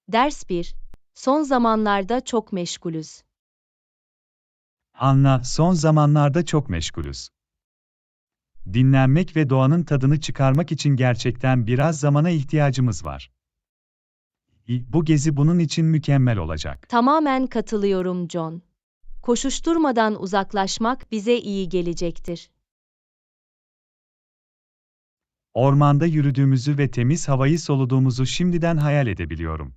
Ders 1. Son zamanlarda çok meşgulüz. Anla, son zamanlarda çok meşgulüz. Dinlenmek ve doğanın tadını çıkarmak için gerçekten biraz zamana ihtiyacımız var. Bu gezi bunun için mükemmel olacak. Tamamen katılıyorum John. Koşuşturmadan uzaklaşmak bize iyi gelecektir. Ormanda yürüdüğümüzü ve temiz havayı soluduğumuzu şimdiden hayal edebiliyorum.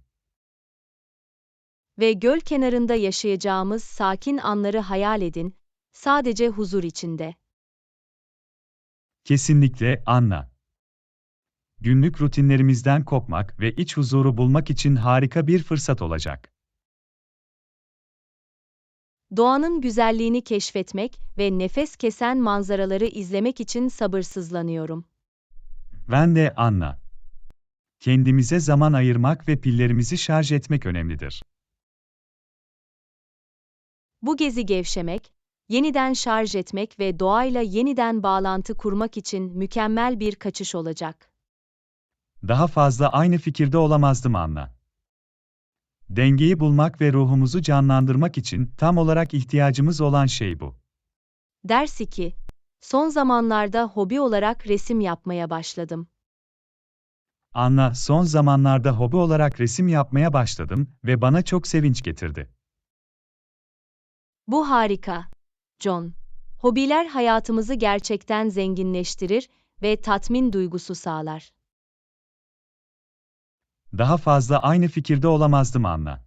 Ve göl kenarında yaşayacağımız sakin anları hayal edin, sadece huzur içinde. Kesinlikle, Anla. Günlük rutinlerimizden kopmak ve iç huzuru bulmak için harika bir fırsat olacak. Doğanın güzelliğini keşfetmek ve nefes kesen manzaraları izlemek için sabırsızlanıyorum. Ben de, Anla. Kendimize zaman ayırmak ve pillerimizi şarj etmek önemlidir. Bu gezi gevşemek, yeniden şarj etmek ve doğayla yeniden bağlantı kurmak için mükemmel bir kaçış olacak. Daha fazla aynı fikirde olamazdım, Anla. Dengeyi bulmak ve ruhumuzu canlandırmak için tam olarak ihtiyacımız olan şey bu. Ders 2. Son zamanlarda hobi olarak resim yapmaya başladım. Anla, son zamanlarda hobi olarak resim yapmaya başladım ve bana çok sevinç getirdi. Bu harika, John. Hobiler hayatımızı gerçekten zenginleştirir ve tatmin duygusu sağlar. Daha fazla aynı fikirde olamazdım, Anla.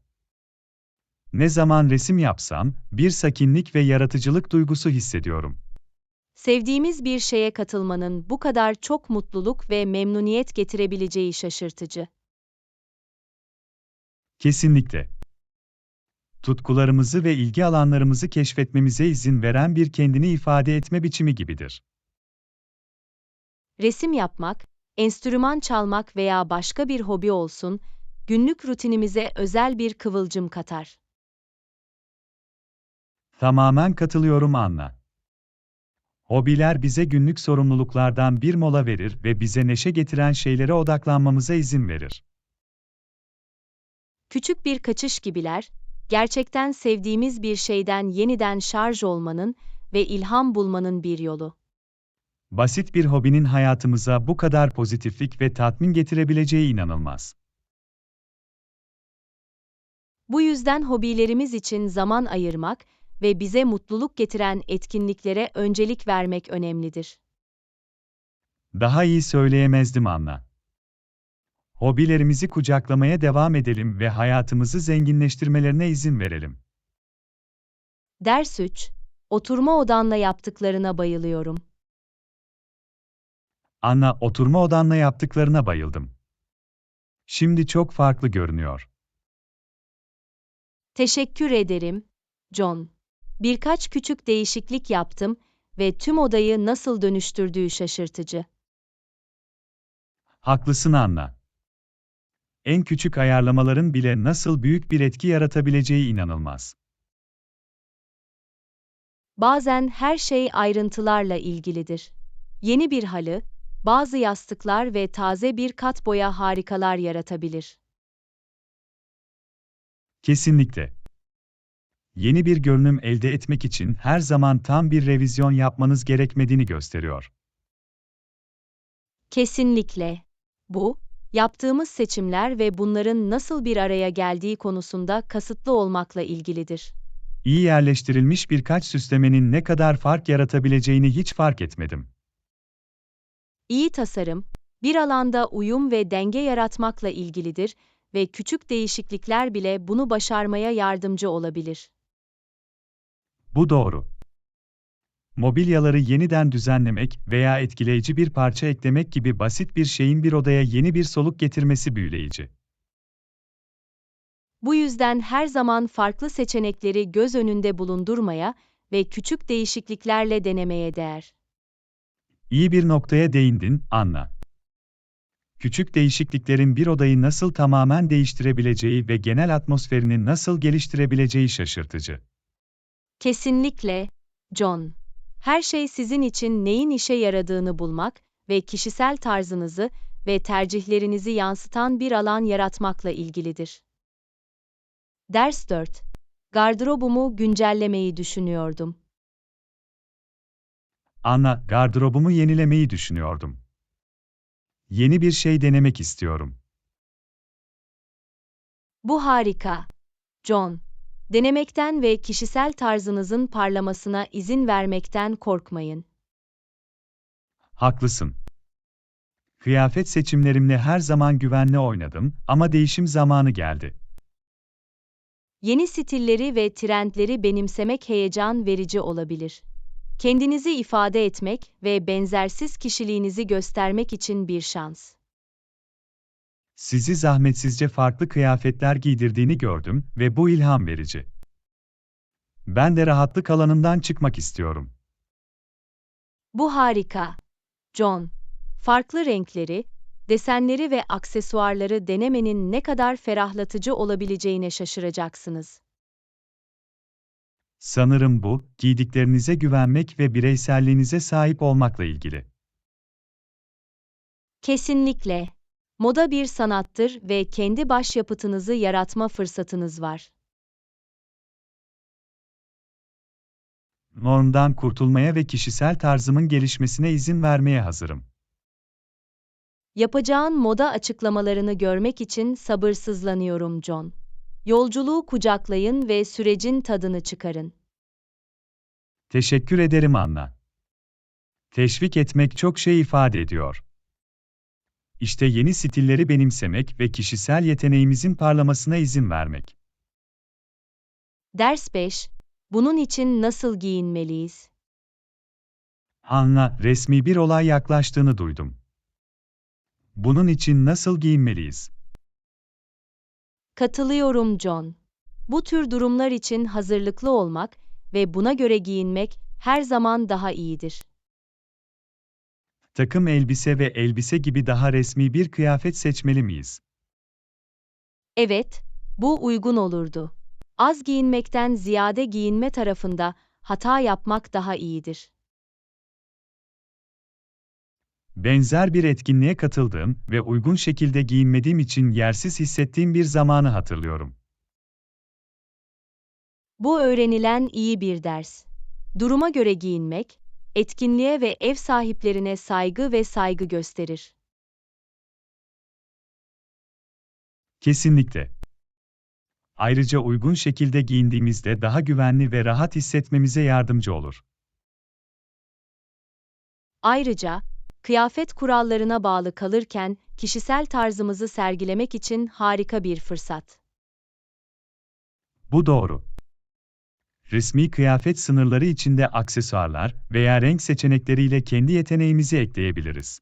Ne zaman resim yapsam, bir sakinlik ve yaratıcılık duygusu hissediyorum. Sevdiğimiz bir şeye katılmanın bu kadar çok mutluluk ve memnuniyet getirebileceği şaşırtıcı. Kesinlikle. Tutkularımızı ve ilgi alanlarımızı keşfetmemize izin veren bir kendini ifade etme biçimi gibidir. Resim yapmak, enstrüman çalmak veya başka bir hobi olsun, günlük rutinimize özel bir kıvılcım katar. Tamamen katılıyorum, Anla. Hobiler bize günlük sorumluluklardan bir mola verir ve bize neşe getiren şeylere odaklanmamıza izin verir. Küçük bir kaçış gibiler, gerçekten sevdiğimiz bir şeyden yeniden şarj olmanın ve ilham bulmanın bir yolu. Basit bir hobinin hayatımıza bu kadar pozitiflik ve tatmin getirebileceği inanılmaz. Bu yüzden hobilerimiz için zaman ayırmak ve bize mutluluk getiren etkinliklere öncelik vermek önemlidir. Daha iyi söyleyemezdim, Anla. Hobilerimizi kucaklamaya devam edelim ve hayatımızı zenginleştirmelerine izin verelim. Ders 3. Oturma odanla yaptıklarına bayılıyorum. Anna, oturma odanla yaptıklarına bayıldım. Şimdi çok farklı görünüyor. Teşekkür ederim, John. Birkaç küçük değişiklik yaptım ve tüm odayı nasıl dönüştürdüğü şaşırtıcı. Haklısın, Anna. En küçük ayarlamaların bile nasıl büyük bir etki yaratabileceği inanılmaz. Bazen her şey ayrıntılarla ilgilidir. Yeni bir halı, bazı yastıklar ve taze bir kat boya harikalar yaratabilir. Kesinlikle. Yeni bir görünüm elde etmek için her zaman tam bir revizyon yapmanız gerekmediğini gösteriyor. Kesinlikle. Bu, yaptığımız seçimler ve bunların nasıl bir araya geldiği konusunda kasıtlı olmakla ilgilidir. İyi yerleştirilmiş birkaç süslemenin ne kadar fark yaratabileceğini hiç fark etmedim. İyi tasarım, bir alanda uyum ve denge yaratmakla ilgilidir ve küçük değişiklikler bile bunu başarmaya yardımcı olabilir. Bu doğru. Mobilyaları yeniden düzenlemek veya etkileyici bir parça eklemek gibi basit bir şeyin bir odaya yeni bir soluk getirmesi büyüleyici. Bu yüzden her zaman farklı seçenekleri göz önünde bulundurmaya ve küçük değişikliklerle denemeye değer. İyi bir noktaya değindin, Anna. Küçük değişikliklerin bir odayı nasıl tamamen değiştirebileceği ve genel atmosferini nasıl geliştirebileceği şaşırtıcı. Kesinlikle, John. Her şey sizin için neyin işe yaradığını bulmak ve kişisel tarzınızı ve tercihlerinizi yansıtan bir alan yaratmakla ilgilidir. Ders 4. Gardırobumu güncellemeyi düşünüyordum. Anna, gardırobumu yenilemeyi düşünüyordum. Yeni bir şey denemek istiyorum. Bu harika. John. Denemekten ve kişisel tarzınızın parlamasına izin vermekten korkmayın. Haklısın. Kıyafet seçimlerimle her zaman güvenli oynadım ama değişim zamanı geldi. Yeni stilleri ve trendleri benimsemek heyecan verici olabilir. Kendinizi ifade etmek ve benzersiz kişiliğinizi göstermek için bir şans. Sizi zahmetsizce farklı kıyafetler giydirdiğini gördüm ve bu ilham verici. Ben de rahatlık alanımdan çıkmak istiyorum. Bu harika. John. Farklı renkleri, desenleri ve aksesuarları denemenin ne kadar ferahlatıcı olabileceğine şaşıracaksınız. Sanırım bu, giydiklerinize güvenmek ve bireyselliğinize sahip olmakla ilgili. Kesinlikle. Moda bir sanattır ve kendi başyapıtınızı yaratma fırsatınız var. Normdan kurtulmaya ve kişisel tarzımın gelişmesine izin vermeye hazırım. Yapacağın moda açıklamalarını görmek için sabırsızlanıyorum John. Yolculuğu kucaklayın ve sürecin tadını çıkarın. Teşekkür ederim Anna. Teşvik etmek çok şey ifade ediyor. İşte yeni stilleri benimsemek ve kişisel yeteneğimizin parlamasına izin vermek. Ders 5. Bunun için nasıl giyinmeliyiz? Anna, resmi bir olay yaklaştığını duydum. Bunun için nasıl giyinmeliyiz? Katılıyorum John. Bu tür durumlar için hazırlıklı olmak ve buna göre giyinmek her zaman daha iyidir. Takım elbise ve elbise gibi daha resmi bir kıyafet seçmeli miyiz? Evet, bu uygun olurdu. Az giyinmekten ziyade giyinme tarafında hata yapmak daha iyidir. Benzer bir etkinliğe katıldığım ve uygun şekilde giyinmediğim için yersiz hissettiğim bir zamanı hatırlıyorum. Bu öğrenilen iyi bir ders. Duruma göre giyinmek, etkinliğe ve ev sahiplerine saygı ve saygı gösterir. Kesinlikle. Ayrıca uygun şekilde giyindiğimizde daha güvenli ve rahat hissetmemize yardımcı olur. Ayrıca, kıyafet kurallarına bağlı kalırken kişisel tarzımızı sergilemek için harika bir fırsat. Bu doğru. Resmi kıyafet sınırları içinde aksesuarlar veya renk seçenekleriyle kendi yeteneğimizi ekleyebiliriz.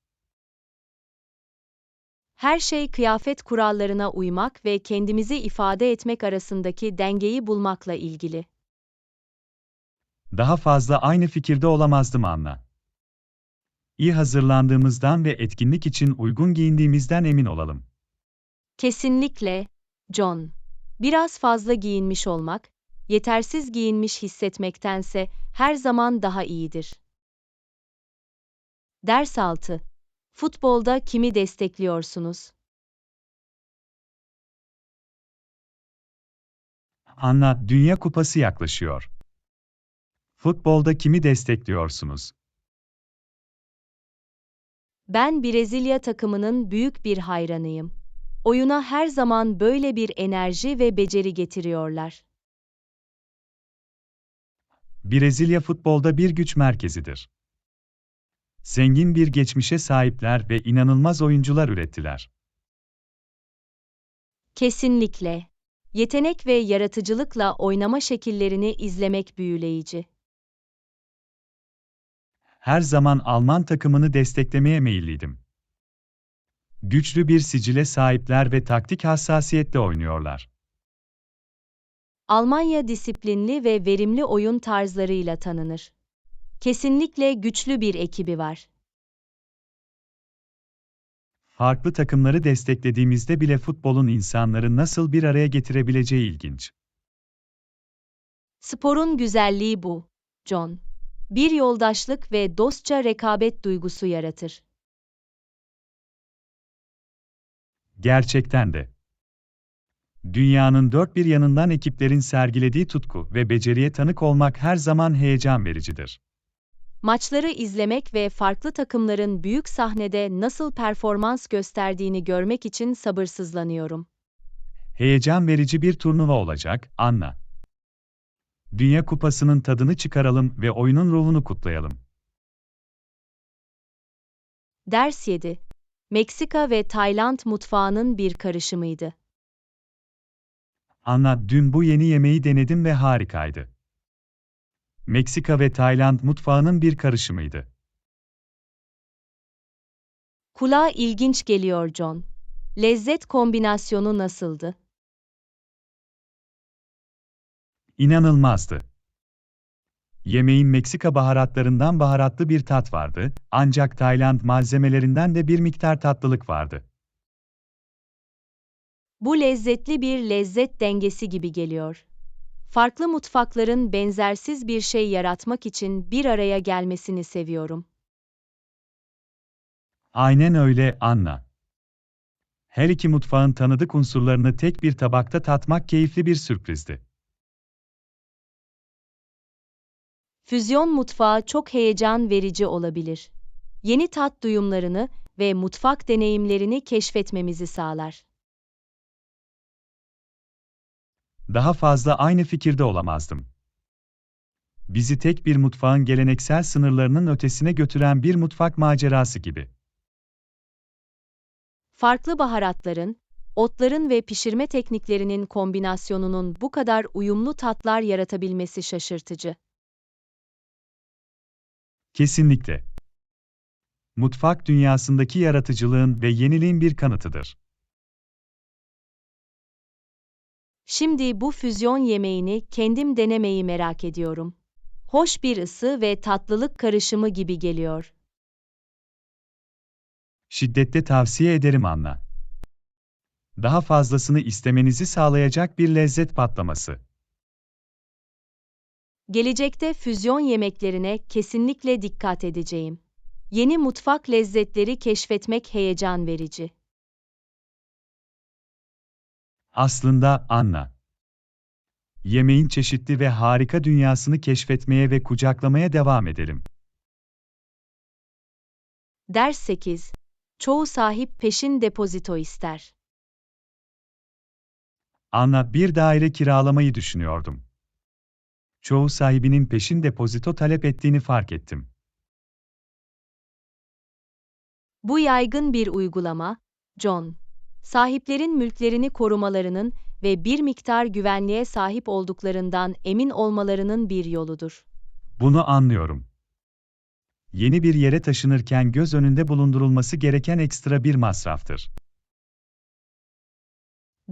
Her şey kıyafet kurallarına uymak ve kendimizi ifade etmek arasındaki dengeyi bulmakla ilgili. Daha fazla aynı fikirde olamazdım Anna. İyi hazırlandığımızdan ve etkinlik için uygun giyindiğimizden emin olalım. Kesinlikle, John. Biraz fazla giyinmiş olmak, yetersiz giyinmiş hissetmektense her zaman daha iyidir. Ders 6. Futbolda kimi destekliyorsunuz? Anna, Dünya Kupası yaklaşıyor. Futbolda kimi destekliyorsunuz? Ben Brezilya takımının büyük bir hayranıyım. Oyuna her zaman böyle bir enerji ve beceri getiriyorlar. Brezilya futbolda bir güç merkezidir. Zengin bir geçmişe sahipler ve inanılmaz oyuncular ürettiler. Kesinlikle. Yetenek ve yaratıcılıkla oynama şekillerini izlemek büyüleyici. Her zaman Alman takımını desteklemeye meyilliydim. Güçlü bir sicile sahipler ve taktik hassasiyetle oynuyorlar. Almanya disiplinli ve verimli oyun tarzlarıyla tanınır. Kesinlikle güçlü bir ekibi var. Farklı takımları desteklediğimizde bile futbolun insanları nasıl bir araya getirebileceği ilginç. Sporun güzelliği bu, John. Bir yoldaşlık ve dostça rekabet duygusu yaratır. Gerçekten de. Dünyanın dört bir yanından ekiplerin sergilediği tutku ve beceriye tanık olmak her zaman heyecan vericidir. Maçları izlemek ve farklı takımların büyük sahnede nasıl performans gösterdiğini görmek için sabırsızlanıyorum. Heyecan verici bir turnuva olacak, Anna. Dünya Kupası'nın tadını çıkaralım ve oyunun ruhunu kutlayalım. Ders 7. Meksika ve Tayland mutfağının bir karışımıydı. Anna, dün bu yeni yemeği denedim ve harikaydı. Meksika ve Tayland mutfağının bir karışımıydı. Kulağa ilginç geliyor John. Lezzet kombinasyonu nasıldı? İnanılmazdı. Yemeğin Meksika baharatlarından baharatlı bir tat vardı, ancak Tayland malzemelerinden de bir miktar tatlılık vardı. Bu lezzetli bir lezzet dengesi gibi geliyor. Farklı mutfakların benzersiz bir şey yaratmak için bir araya gelmesini seviyorum. Aynen öyle, Anna. Her iki mutfağın tanıdık unsurlarını tek bir tabakta tatmak keyifli bir sürprizdi. Füzyon mutfağı çok heyecan verici olabilir. Yeni tat duyumlarını ve mutfak deneyimlerini keşfetmemizi sağlar. Daha fazla aynı fikirde olamazdım. Bizi tek bir mutfağın geleneksel sınırlarının ötesine götüren bir mutfak macerası gibi. Farklı baharatların, otların ve pişirme tekniklerinin kombinasyonunun bu kadar uyumlu tatlar yaratabilmesi şaşırtıcı. Kesinlikle. Mutfak dünyasındaki yaratıcılığın ve yeniliğin bir kanıtıdır. Şimdi bu füzyon yemeğini kendim denemeyi merak ediyorum. Hoş bir ısı ve tatlılık karışımı gibi geliyor. Şiddetle tavsiye ederim, Anna. Daha fazlasını istemenizi sağlayacak bir lezzet patlaması. Gelecekte füzyon yemeklerine kesinlikle dikkat edeceğim. Yeni mutfak lezzetleri keşfetmek heyecan verici. Aslında, Anna, yemeğin çeşitli ve harika dünyasını keşfetmeye ve kucaklamaya devam edelim. Ders 8. Çoğu sahip peşin depozito ister. Anna, bir daire kiralamayı düşünüyordum. Çoğu sahibinin peşin depozito talep ettiğini fark ettim. Bu yaygın bir uygulama, John. Sahiplerin mülklerini korumalarının ve bir miktar güvenliğe sahip olduklarından emin olmalarının bir yoludur. Bunu anlıyorum. Yeni bir yere taşınırken göz önünde bulundurulması gereken ekstra bir masraftır.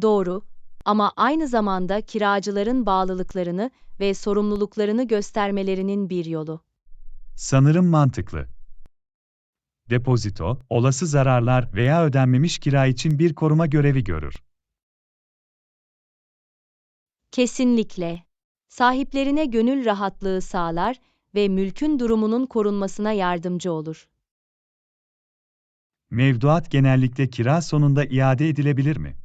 Doğru, ama aynı zamanda kiracıların bağlılıklarını ve sorumluluklarını göstermelerinin bir yolu. Sanırım mantıklı. Depozito, olası zararlar veya ödenmemiş kira için bir koruma görevi görür. Kesinlikle. Sahiplerine gönül rahatlığı sağlar ve mülkün durumunun korunmasına yardımcı olur. Mevduat genellikle kira sonunda iade edilebilir mi?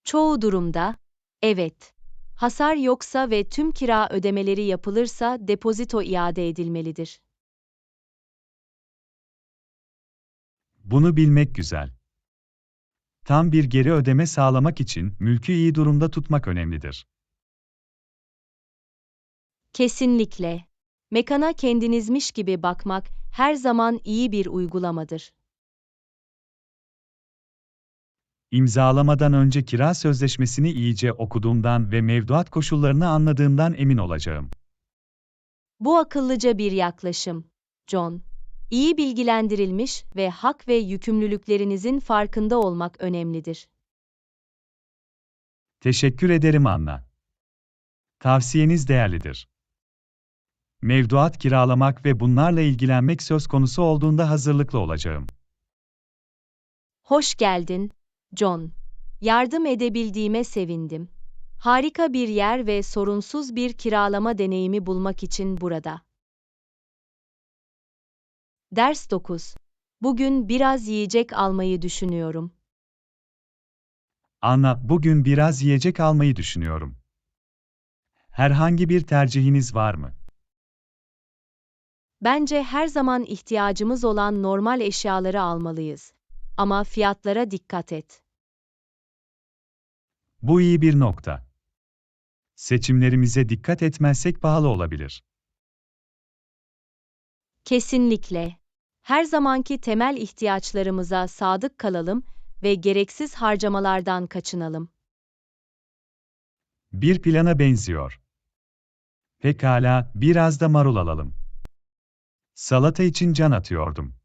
Çoğu durumda, evet. Hasar yoksa ve tüm kira ödemeleri yapılırsa depozito iade edilmelidir. Bunu bilmek güzel. Tam bir geri ödeme sağlamak için mülkü iyi durumda tutmak önemlidir. Kesinlikle. Mekana kendinizmiş gibi bakmak her zaman iyi bir uygulamadır. İmzalamadan önce kira sözleşmesini iyice okuduğumdan ve mevduat koşullarını anladığımdan emin olacağım. Bu akıllıca bir yaklaşım, John. İyi bilgilendirilmiş ve hak ve yükümlülüklerinizin farkında olmak önemlidir. Teşekkür ederim, Anna. Tavsiyeniz değerlidir. Mevduat kiralamak ve bunlarla ilgilenmek söz konusu olduğunda hazırlıklı olacağım. Hoş geldin, John. Yardım edebildiğime sevindim. Harika bir yer ve sorunsuz bir kiralama deneyimi bulmak için burada. Ders 9. Bugün biraz yiyecek almayı düşünüyorum. Anna, bugün biraz yiyecek almayı düşünüyorum. Herhangi bir tercihiniz var mı? Bence her zaman ihtiyacımız olan normal eşyaları almalıyız. Ama fiyatlara dikkat et. Bu iyi bir nokta. Seçimlerimize dikkat etmezsek pahalı olabilir. Kesinlikle. Her zamanki temel ihtiyaçlarımıza sadık kalalım ve gereksiz harcamalardan kaçınalım. Bir plana benziyor. Pekala, biraz da marul alalım. Salata için can atıyordum.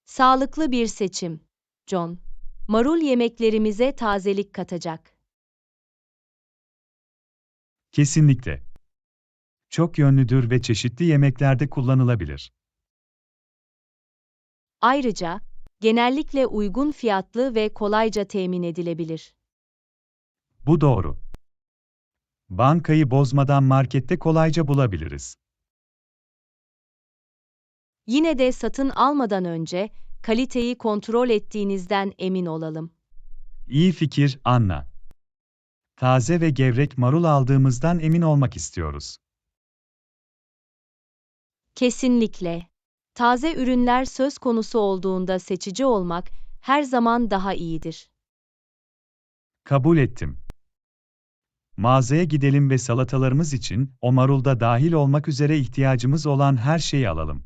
Sağlıklı bir seçim, John. Marul yemeklerimize tazelik katacak. Kesinlikle. Çok yönlüdür ve çeşitli yemeklerde kullanılabilir. Ayrıca, genellikle uygun fiyatlı ve kolayca temin edilebilir. Bu doğru. Bankayı bozmadan markette kolayca bulabiliriz. Yine de satın almadan önce kaliteyi kontrol ettiğinizden emin olalım. İyi fikir, Anna. Taze ve gevrek marul aldığımızdan emin olmak istiyoruz. Kesinlikle. Taze ürünler söz konusu olduğunda seçici olmak her zaman daha iyidir. Kabul ettim. Mağazaya gidelim ve salatalarımız için, o marulda dahil olmak üzere ihtiyacımız olan her şeyi alalım.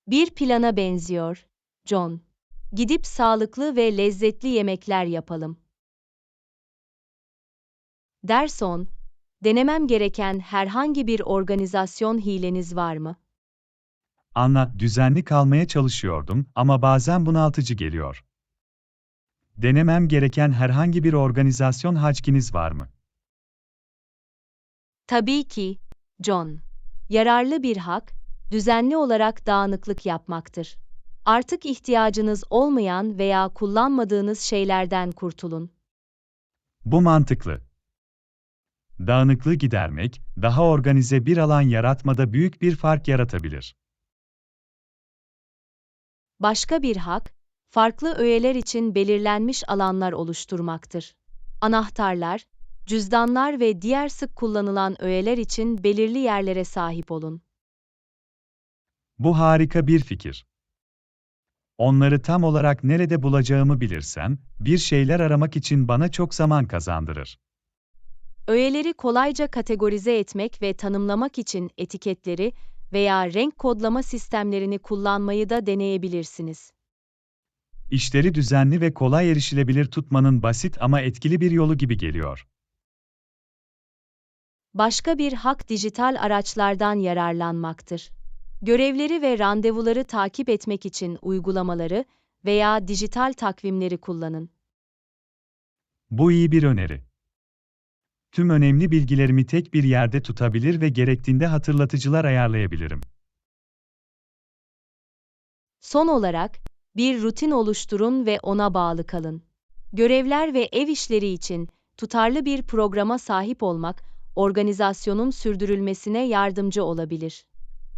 Bir plana benziyor, John. Gidip sağlıklı ve lezzetli yemekler yapalım. Derson, denemem gereken herhangi bir organizasyon hileniz var mı? Anla, düzenli kalmaya çalışıyordum ama bazen bunaltıcı geliyor. Denemem gereken herhangi bir organizasyon hackiniz var mı? Tabii ki, John. Yararlı bir hak, düzenli olarak dağınıklık yapmaktır. Artık ihtiyacınız olmayan veya kullanmadığınız şeylerden kurtulun. Bu mantıklı. Dağınıklığı gidermek, daha organize bir alan yaratmada büyük bir fark yaratabilir. Başka bir hak, farklı öğeler için belirlenmiş alanlar oluşturmaktır. Anahtarlar, cüzdanlar ve diğer sık kullanılan öğeler için belirli yerlere sahip olun. Bu harika bir fikir. Onları tam olarak nerede bulacağımı bilirsem, bir şeyler aramak için bana çok zaman kazandırır. Öğeleri kolayca kategorize etmek ve tanımlamak için etiketleri veya renk kodlama sistemlerini kullanmayı da deneyebilirsiniz. İşleri düzenli ve kolay erişilebilir tutmanın basit ama etkili bir yolu gibi geliyor. Başka bir hak dijital araçlardan yararlanmaktır. Görevleri ve randevuları takip etmek için uygulamaları veya dijital takvimleri kullanın. Bu iyi bir öneri. Tüm önemli bilgilerimi tek bir yerde tutabilir ve gerektiğinde hatırlatıcılar ayarlayabilirim. Son olarak, bir rutin oluşturun ve ona bağlı kalın. Görevler ve ev işleri için tutarlı bir programa sahip olmak, organizasyonun sürdürülmesine yardımcı olabilir.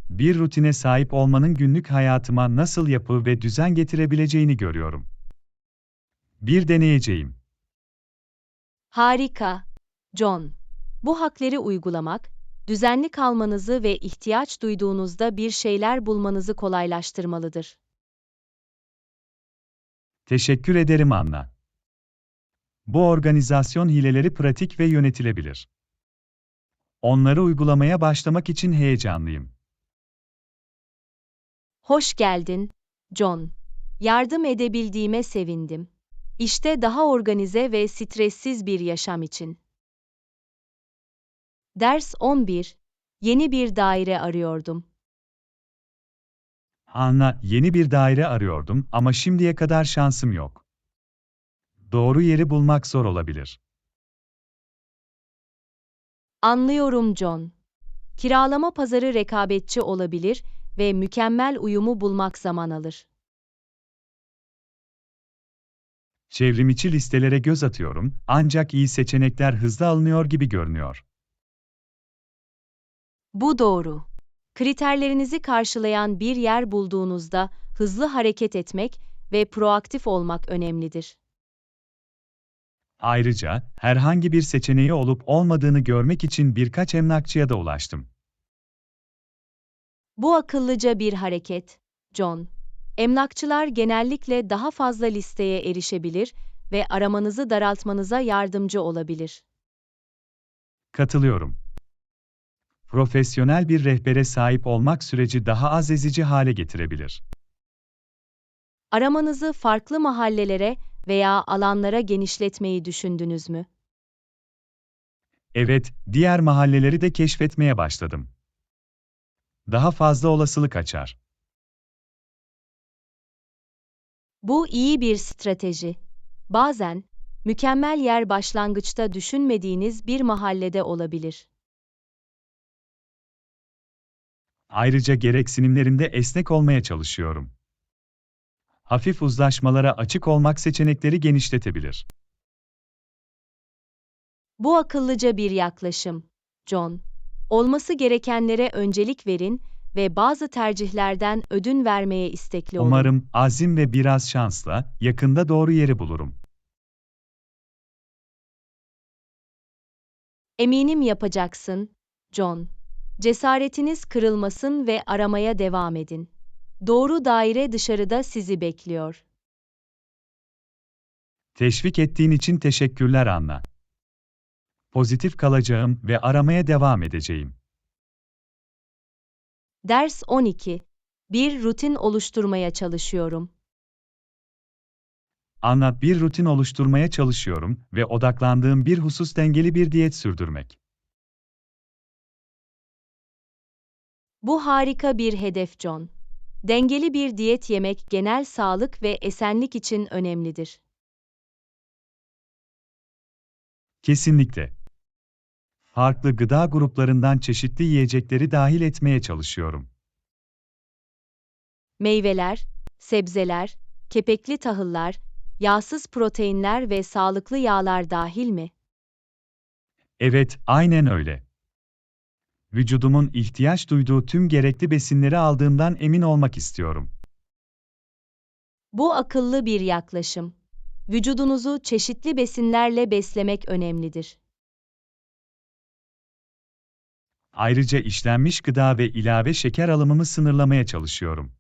Bir rutine sahip olmanın günlük hayatıma nasıl yapı ve düzen getirebileceğini görüyorum. Bir deneyeceğim. Harika, John. Bu hakları uygulamak, düzenli kalmanızı ve ihtiyaç duyduğunuzda bir şeyler bulmanızı kolaylaştırmalıdır. Teşekkür ederim Anna. Bu organizasyon hileleri pratik ve yönetilebilir. Onları uygulamaya başlamak için heyecanlıyım. Hoş geldin, John. Yardım edebildiğime sevindim. İşte daha organize ve stressiz bir yaşam için. Ders 11. Yeni bir daire arıyordum. Anna, yeni bir daire arıyordum ama şimdiye kadar şansım yok. Doğru yeri bulmak zor olabilir. Anlıyorum John. Kiralama pazarı rekabetçi olabilir ve mükemmel uyumu bulmak zaman alır. Çevrimiçi listelere göz atıyorum, ancak iyi seçenekler hızlı alınıyor gibi görünüyor. Bu doğru. Kriterlerinizi karşılayan bir yer bulduğunuzda hızlı hareket etmek ve proaktif olmak önemlidir. Ayrıca, herhangi bir seçeneği olup olmadığını görmek için birkaç emlakçıya da ulaştım. Bu akıllıca bir hareket, John. Emlakçılar genellikle daha fazla listeye erişebilir ve aramanızı daraltmanıza yardımcı olabilir. Katılıyorum. Profesyonel bir rehbere sahip olmak süreci daha az ezici hale getirebilir. Aramanızı farklı mahallelere veya alanlara genişletmeyi düşündünüz mü? Evet, diğer mahalleleri de keşfetmeye başladım. Daha fazla olasılık açar. Bu iyi bir strateji. Bazen, mükemmel yer başlangıçta düşünmediğiniz bir mahallede olabilir. Ayrıca gereksinimlerimde esnek olmaya çalışıyorum. Hafif uzlaşmalara açık olmak seçenekleri genişletebilir. Bu akıllıca bir yaklaşım, John. Olması gerekenlere öncelik verin ve bazı tercihlerden ödün vermeye istekli olun. Umarım azim ve biraz şansla yakında doğru yeri bulurum. Eminim yapacaksın, John. Cesaretiniz kırılmasın ve aramaya devam edin. Doğru daire dışarıda sizi bekliyor. Teşvik ettiğin için teşekkürler Anna. Pozitif kalacağım ve aramaya devam edeceğim. Ders 12. Bir rutin oluşturmaya çalışıyorum. Anna, bir rutin oluşturmaya çalışıyorum ve odaklandığım bir husus dengeli bir diyet sürdürmek. Bu harika bir hedef, John. Dengeli bir diyet yemek genel sağlık ve esenlik için önemlidir. Kesinlikle. Farklı gıda gruplarından çeşitli yiyecekleri dahil etmeye çalışıyorum. Meyveler, sebzeler, kepekli tahıllar, yağsız proteinler ve sağlıklı yağlar dahil mi? Evet, aynen öyle. Vücudumun ihtiyaç duyduğu tüm gerekli besinleri aldığımdan emin olmak istiyorum. Bu akıllı bir yaklaşım. Vücudunuzu çeşitli besinlerle beslemek önemlidir. Ayrıca işlenmiş gıda ve ilave şeker alımımı sınırlamaya çalışıyorum.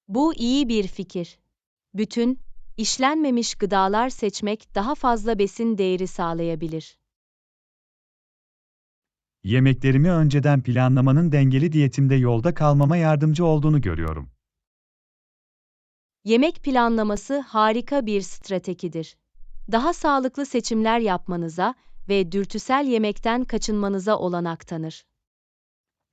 Bu iyi bir fikir. Bütün, işlenmemiş gıdalar seçmek daha fazla besin değeri sağlayabilir. Yemeklerimi önceden planlamanın dengeli diyetimde yolda kalmama yardımcı olduğunu görüyorum. Yemek planlaması harika bir stratejidir. Daha sağlıklı seçimler yapmanıza ve dürtüsel yemekten kaçınmanıza olanak tanır.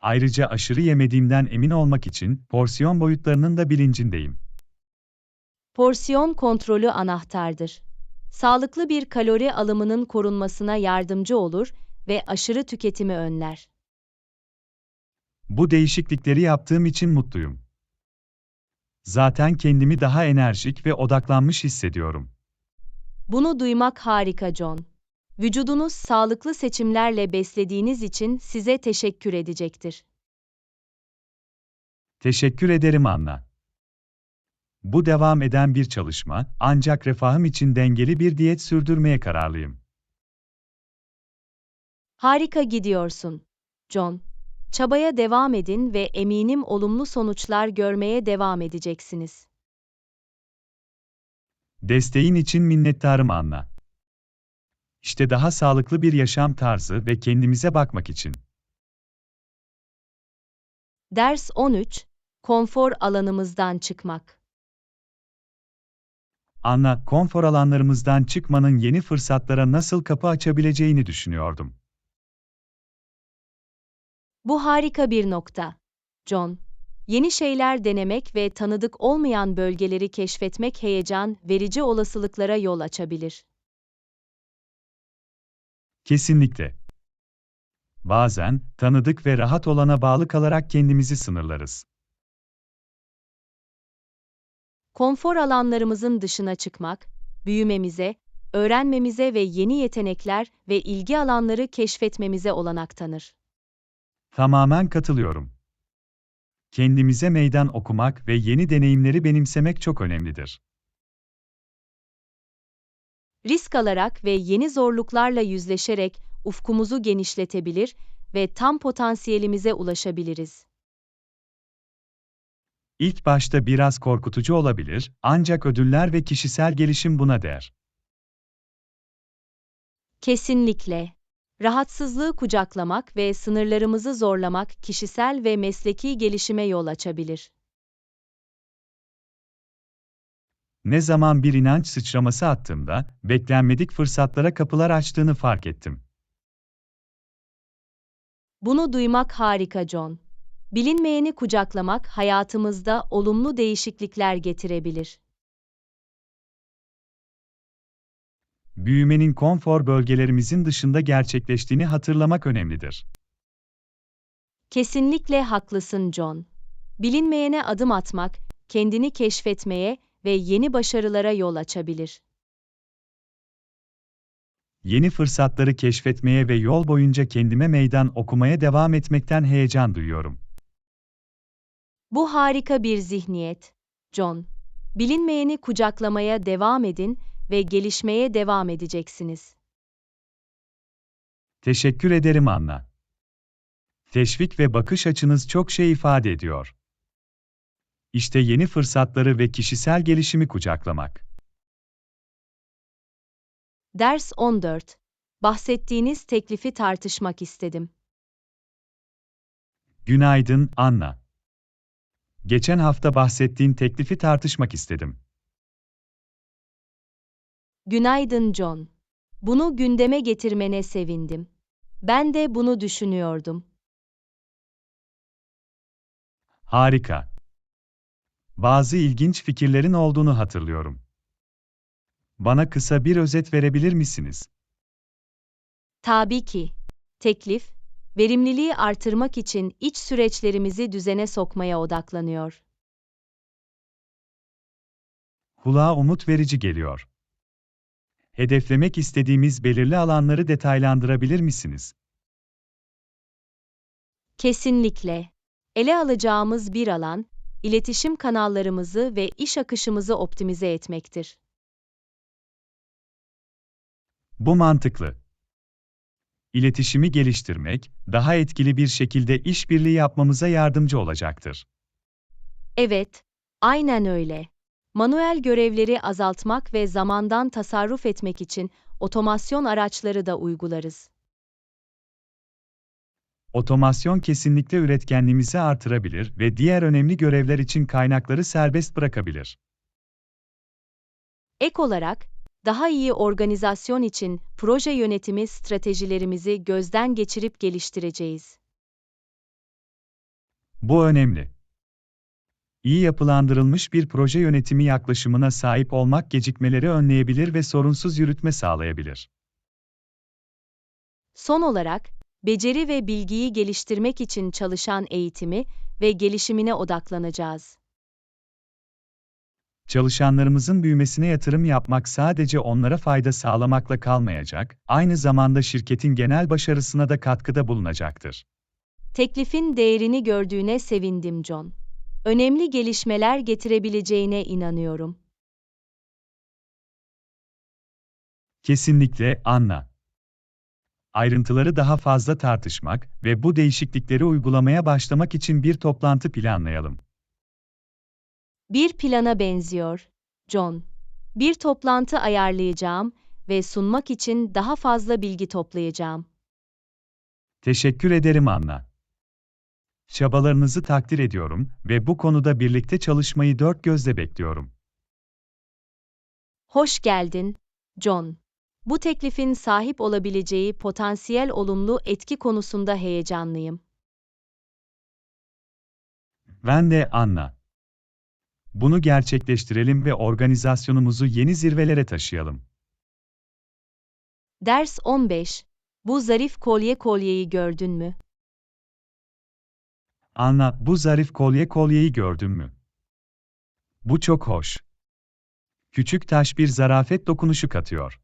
Ayrıca aşırı yemediğimden emin olmak için porsiyon boyutlarının da bilincindeyim. Porsiyon kontrolü anahtardır. Sağlıklı bir kalori alımının korunmasına yardımcı olur ve aşırı tüketimi önler. Bu değişiklikleri yaptığım için mutluyum. Zaten kendimi daha enerjik ve odaklanmış hissediyorum. Bunu duymak harika, John. Vücudunuz sağlıklı seçimlerle beslediğiniz için size teşekkür edecektir. Teşekkür ederim Anna. Bu devam eden bir çalışma, ancak refahım için dengeli bir diyet sürdürmeye kararlıyım. Harika gidiyorsun, John. Çabaya devam edin ve eminim olumlu sonuçlar görmeye devam edeceksiniz. Desteğin için minnettarım Anna. İşte daha sağlıklı bir yaşam tarzı ve kendimize bakmak için. Ders 13. Konfor alanımızdan çıkmak. Anna, konfor alanlarımızdan çıkmanın yeni fırsatlara nasıl kapı açabileceğini düşünüyordum. Bu harika bir nokta, John. Yeni şeyler denemek ve tanıdık olmayan bölgeleri keşfetmek heyecan verici olasılıklara yol açabilir. Kesinlikle. Bazen, tanıdık ve rahat olana bağlı kalarak kendimizi sınırlarız. Konfor alanlarımızın dışına çıkmak, büyümemize, öğrenmemize ve yeni yetenekler ve ilgi alanları keşfetmemize olanak tanır. Tamamen katılıyorum. Kendimize meydan okumak ve yeni deneyimleri benimsemek çok önemlidir. Risk alarak ve yeni zorluklarla yüzleşerek ufkumuzu genişletebilir ve tam potansiyelimize ulaşabiliriz. İlk başta biraz korkutucu olabilir, ancak ödüller ve kişisel gelişim buna değer. Kesinlikle. Rahatsızlığı kucaklamak ve sınırlarımızı zorlamak kişisel ve mesleki gelişime yol açabilir. Ne zaman bir inanç sıçraması attığımda, beklenmedik fırsatlara kapılar açtığını fark ettim. Bunu duymak harika John. Bilinmeyeni kucaklamak hayatımızda olumlu değişiklikler getirebilir. Büyümenin konfor bölgelerimizin dışında gerçekleştiğini hatırlamak önemlidir. Kesinlikle haklısın John. Bilinmeyene adım atmak, kendini keşfetmeye ve yeni başarılara yol açabilir. Yeni fırsatları keşfetmeye ve yol boyunca kendime meydan okumaya devam etmekten heyecan duyuyorum. Bu harika bir zihniyet, John. Bilinmeyeni kucaklamaya devam edin ve gelişmeye devam edeceksiniz. Teşekkür ederim Anna. Teşvik ve bakış açınız çok şey ifade ediyor. İşte yeni fırsatları ve kişisel gelişimi kucaklamak. Ders 14. Bahsettiğiniz teklifi tartışmak istedim. Günaydın, Anna. Geçen hafta bahsettiğin teklifi tartışmak istedim. Günaydın John. Bunu gündeme getirmene sevindim. Ben de bunu düşünüyordum. Harika. Bazı ilginç fikirlerin olduğunu hatırlıyorum. Bana kısa bir özet verebilir misiniz? Tabii ki. Teklif, verimliliği artırmak için iç süreçlerimizi düzene sokmaya odaklanıyor. Kulağa umut verici geliyor. Hedeflemek istediğimiz belirli alanları detaylandırabilir misiniz? Kesinlikle. Ele alacağımız bir alan, iletişim kanallarımızı ve iş akışımızı optimize etmektir. Bu mantıklı. İletişimi geliştirmek, daha etkili bir şekilde işbirliği yapmamıza yardımcı olacaktır. Evet, aynen öyle. Manuel görevleri azaltmak ve zamandan tasarruf etmek için otomasyon araçları da uygularız. Otomasyon kesinlikle üretkenliğimizi artırabilir ve diğer önemli görevler için kaynakları serbest bırakabilir. Ek olarak, daha iyi organizasyon için proje yönetimi stratejilerimizi gözden geçirip geliştireceğiz. Bu önemli. İyi yapılandırılmış bir proje yönetimi yaklaşımına sahip olmak gecikmeleri önleyebilir ve sorunsuz yürütme sağlayabilir. Son olarak, beceri ve bilgiyi geliştirmek için çalışan eğitimi ve gelişimine odaklanacağız. Çalışanlarımızın büyümesine yatırım yapmak sadece onlara fayda sağlamakla kalmayacak, aynı zamanda şirketin genel başarısına da katkıda bulunacaktır. Teklifin değerini gördüğüne sevindim John. Önemli gelişmeler getirebileceğine inanıyorum. Kesinlikle, Anna. Ayrıntıları daha fazla tartışmak ve bu değişiklikleri uygulamaya başlamak için bir toplantı planlayalım. Bir plana benziyor, John. Bir toplantı ayarlayacağım ve sunmak için daha fazla bilgi toplayacağım. Teşekkür ederim Anna. Çabalarınızı takdir ediyorum ve bu konuda birlikte çalışmayı dört gözle bekliyorum. Hoş geldin, John. Bu teklifin sahip olabileceği potansiyel olumlu etki konusunda heyecanlıyım. Ben de Anna. Bunu gerçekleştirelim ve organizasyonumuzu yeni zirvelere taşıyalım. Ders 15. Bu zarif kolyeyi gördün mü? Anna, bu zarif kolyeyi gördün mü? Bu çok hoş. Küçük taş bir zarafet dokunuşu katıyor.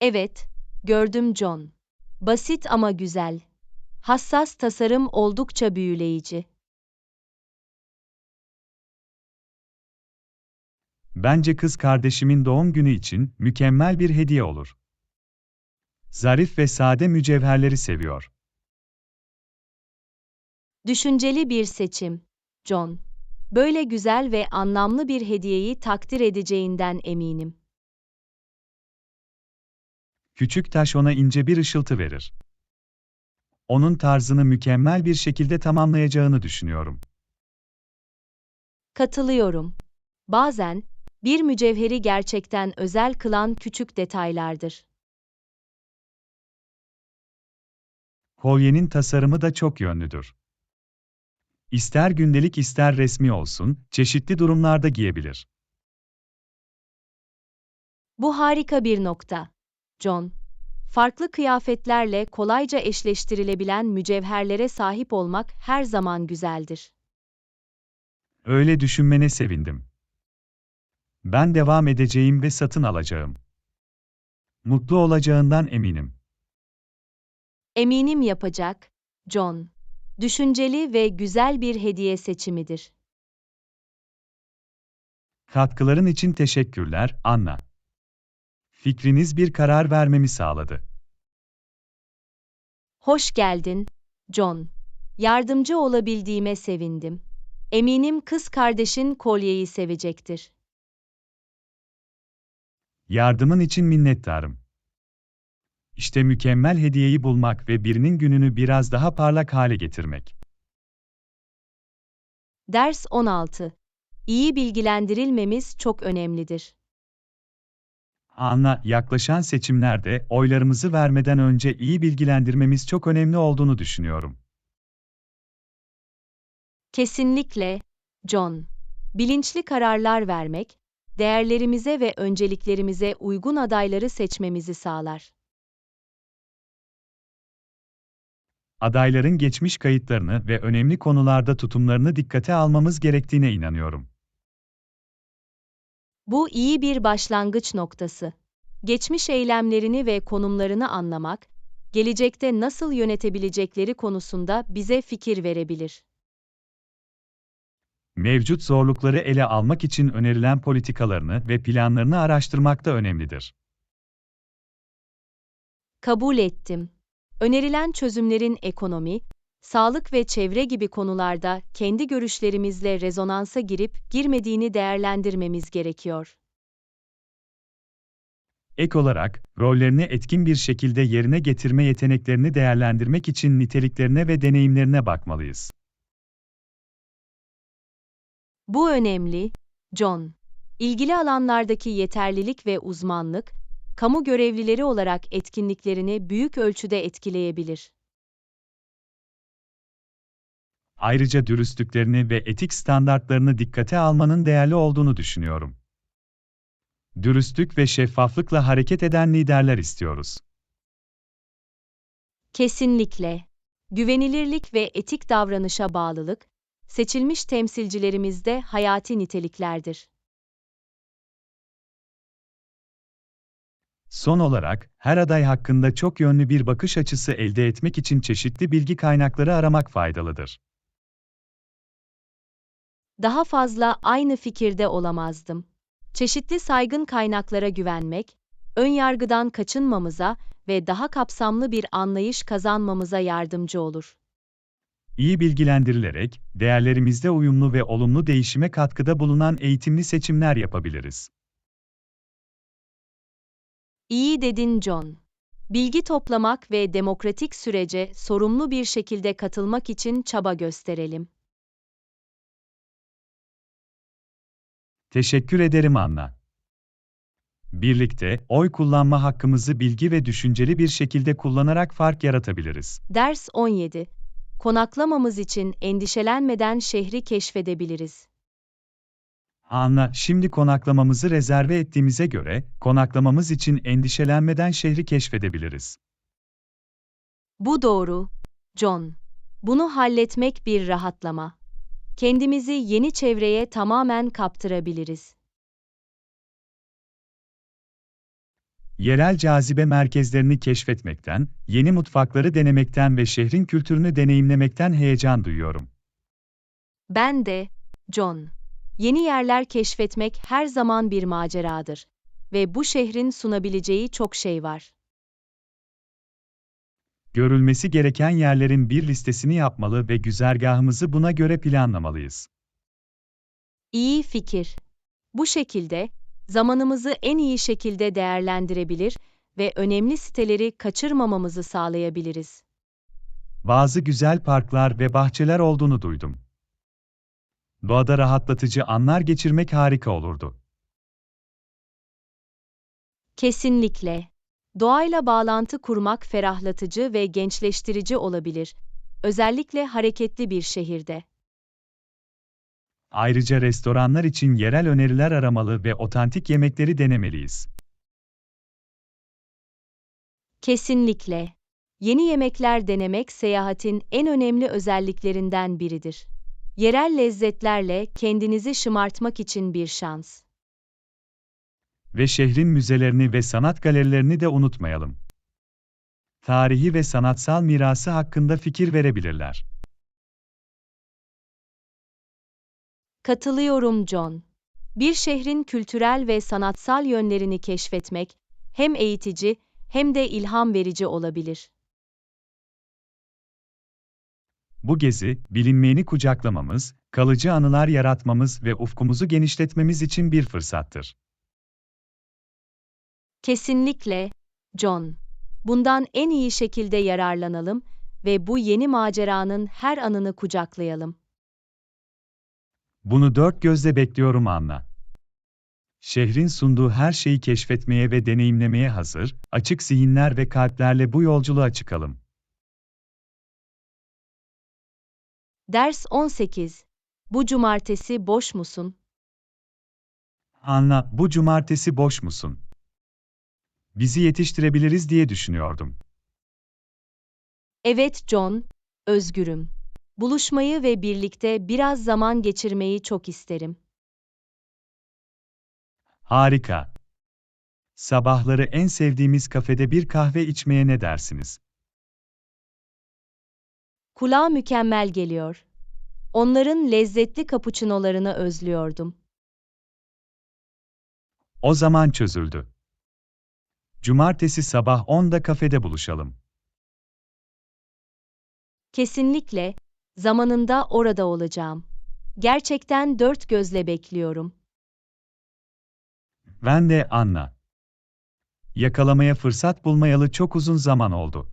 Evet, gördüm John. Basit ama güzel. Hassas tasarım oldukça büyüleyici. Bence kız kardeşimin doğum günü için mükemmel bir hediye olur. Zarif ve sade mücevherleri seviyor. Düşünceli bir seçim, John. Böyle güzel ve anlamlı bir hediyeyi takdir edeceğinden eminim. Küçük taş ona ince bir ışıltı verir. Onun tarzını mükemmel bir şekilde tamamlayacağını düşünüyorum. Katılıyorum. Bazen, bir mücevheri gerçekten özel kılan küçük detaylardır. Kolyenin tasarımı da çok yönlüdür. İster gündelik ister resmi olsun, çeşitli durumlarda giyebilir. Bu harika bir nokta, John. Farklı kıyafetlerle kolayca eşleştirilebilen mücevherlere sahip olmak her zaman güzeldir. Öyle düşünmene sevindim. Ben devam edeceğim ve satın alacağım. Mutlu olacağından eminim. Eminim yapacak, John. Düşünceli ve güzel bir hediye seçimidir. Katkıların için teşekkürler, Anna. Fikriniz bir karar vermemi sağladı. Hoş geldin, John. Yardımcı olabildiğime sevindim. Eminim kız kardeşin kolyeyi sevecektir. Yardımın için minnettarım. İşte mükemmel hediyeyi bulmak ve birinin gününü biraz daha parlak hale getirmek. Ders 16. İyi bilgilendirilmemiz çok önemlidir. Anla, yaklaşan seçimlerde oylarımızı vermeden önce iyi bilgilendirmemiz çok önemli olduğunu düşünüyorum. Kesinlikle, John. Bilinçli kararlar vermek, değerlerimize ve önceliklerimize uygun adayları seçmemizi sağlar. Adayların geçmiş kayıtlarını ve önemli konularda tutumlarını dikkate almamız gerektiğine inanıyorum. Bu iyi bir başlangıç noktası. Geçmiş eylemlerini ve konumlarını anlamak, gelecekte nasıl yönetebilecekleri konusunda bize fikir verebilir. Mevcut zorlukları ele almak için önerilen politikalarını ve planlarını araştırmak da önemlidir. Kabul ettim. Önerilen çözümlerin ekonomi, sağlık ve çevre gibi konularda kendi görüşlerimizle rezonansa girip girmediğini değerlendirmemiz gerekiyor. Ek olarak, rollerini etkin bir şekilde yerine getirme yeteneklerini değerlendirmek için niteliklerine ve deneyimlerine bakmalıyız. Bu önemli, John. İlgili alanlardaki yeterlilik ve uzmanlık, kamu görevlileri olarak etkinliklerini büyük ölçüde etkileyebilir. Ayrıca dürüstlüklerini ve etik standartlarını dikkate almanın değerli olduğunu düşünüyorum. Dürüstlük ve şeffaflıkla hareket eden liderler istiyoruz. Kesinlikle. Güvenilirlik ve etik davranışa bağlılık, seçilmiş temsilcilerimizde hayati niteliklerdir. Son olarak, her aday hakkında çok yönlü bir bakış açısı elde etmek için çeşitli bilgi kaynakları aramak faydalıdır. Daha fazla aynı fikirde olamazdım. Çeşitli saygın kaynaklara güvenmek, ön yargıdan kaçınmamıza ve daha kapsamlı bir anlayış kazanmamıza yardımcı olur. İyi bilgilendirilerek, değerlerimizde uyumlu ve olumlu değişime katkıda bulunan eğitimli seçimler yapabiliriz. İyi dedin John. Bilgi toplamak ve demokratik sürece sorumlu bir şekilde katılmak için çaba gösterelim. Teşekkür ederim Anna. Birlikte, oy kullanma hakkımızı bilgi ve düşünceli bir şekilde kullanarak fark yaratabiliriz. Ders 17. Konaklamamız için endişelenmeden şehri keşfedebiliriz. Anla, şimdi konaklamamızı rezerve ettiğimize göre, konaklamamız için endişelenmeden şehri keşfedebiliriz. Bu doğru, John. Bunu halletmek bir rahatlama. Kendimizi yeni çevreye tamamen kaptırabiliriz. Yerel cazibe merkezlerini keşfetmekten, yeni mutfakları denemekten ve şehrin kültürünü deneyimlemekten heyecan duyuyorum. Ben de, John. Yeni yerler keşfetmek her zaman bir maceradır ve bu şehrin sunabileceği çok şey var. Görülmesi gereken yerlerin bir listesini yapmalı ve güzergahımızı buna göre planlamalıyız. İyi fikir. Bu şekilde zamanımızı en iyi şekilde değerlendirebilir ve önemli siteleri kaçırmamamızı sağlayabiliriz. Bazı güzel parklar ve bahçeler olduğunu duydum. Doğada rahatlatıcı anlar geçirmek harika olurdu. Kesinlikle. Doğayla bağlantı kurmak ferahlatıcı ve gençleştirici olabilir, özellikle hareketli bir şehirde. Ayrıca restoranlar için yerel öneriler aramalı ve otantik yemekleri denemeliyiz. Kesinlikle. Yeni yemekler denemek seyahatin en önemli özelliklerinden biridir. Yerel lezzetlerle kendinizi şımartmak için bir şans. Ve şehrin müzelerini ve sanat galerilerini de unutmayalım. Tarihi ve sanatsal mirası hakkında fikir verebilirler. Katılıyorum John. Bir şehrin kültürel ve sanatsal yönlerini keşfetmek hem eğitici hem de ilham verici olabilir. Bu gezi, bilinmeyeni kucaklamamız, kalıcı anılar yaratmamız ve ufkumuzu genişletmemiz için bir fırsattır. Kesinlikle, John. Bundan en iyi şekilde yararlanalım ve bu yeni maceranın her anını kucaklayalım. Bunu dört gözle bekliyorum Anna. Şehrin sunduğu her şeyi keşfetmeye ve deneyimlemeye hazır, açık zihinler ve kalplerle bu yolculuğa çıkalım. Ders 18. Bu cumartesi boş musun? Anna, bu cumartesi boş musun? Bizi yetiştirebiliriz diye düşünüyordum. Evet John, özgürüm. Buluşmayı ve birlikte biraz zaman geçirmeyi çok isterim. Harika. Sabahları en sevdiğimiz kafede bir kahve içmeye ne dersiniz? Kulağa mükemmel geliyor. Onların lezzetli cappuccino'larını özlüyordum. O zaman çözüldü. Cumartesi sabah 10'da kafede buluşalım. Kesinlikle, zamanında orada olacağım. Gerçekten dört gözle bekliyorum. Ben de Anna. Yakalamaya fırsat bulmayalı çok uzun zaman oldu.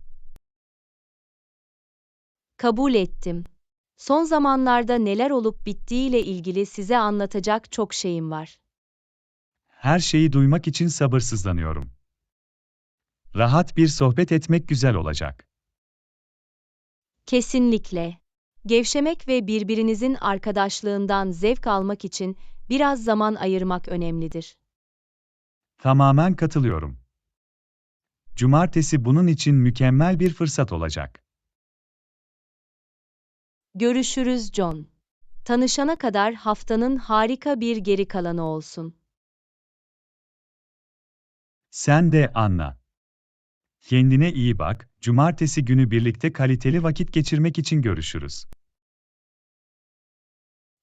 Kabul ettim. Son zamanlarda neler olup bittiğiyle ilgili size anlatacak çok şeyim var. Her şeyi duymak için sabırsızlanıyorum. Rahat bir sohbet etmek güzel olacak. Kesinlikle. Gevşemek ve birbirinizin arkadaşlığından zevk almak için biraz zaman ayırmak önemlidir. Tamamen katılıyorum. Cumartesi bunun için mükemmel bir fırsat olacak. Görüşürüz John. Tanışana kadar haftanın harika bir geri kalanı olsun. Sen de Anna. Kendine iyi bak, cumartesi günü birlikte kaliteli vakit geçirmek için görüşürüz.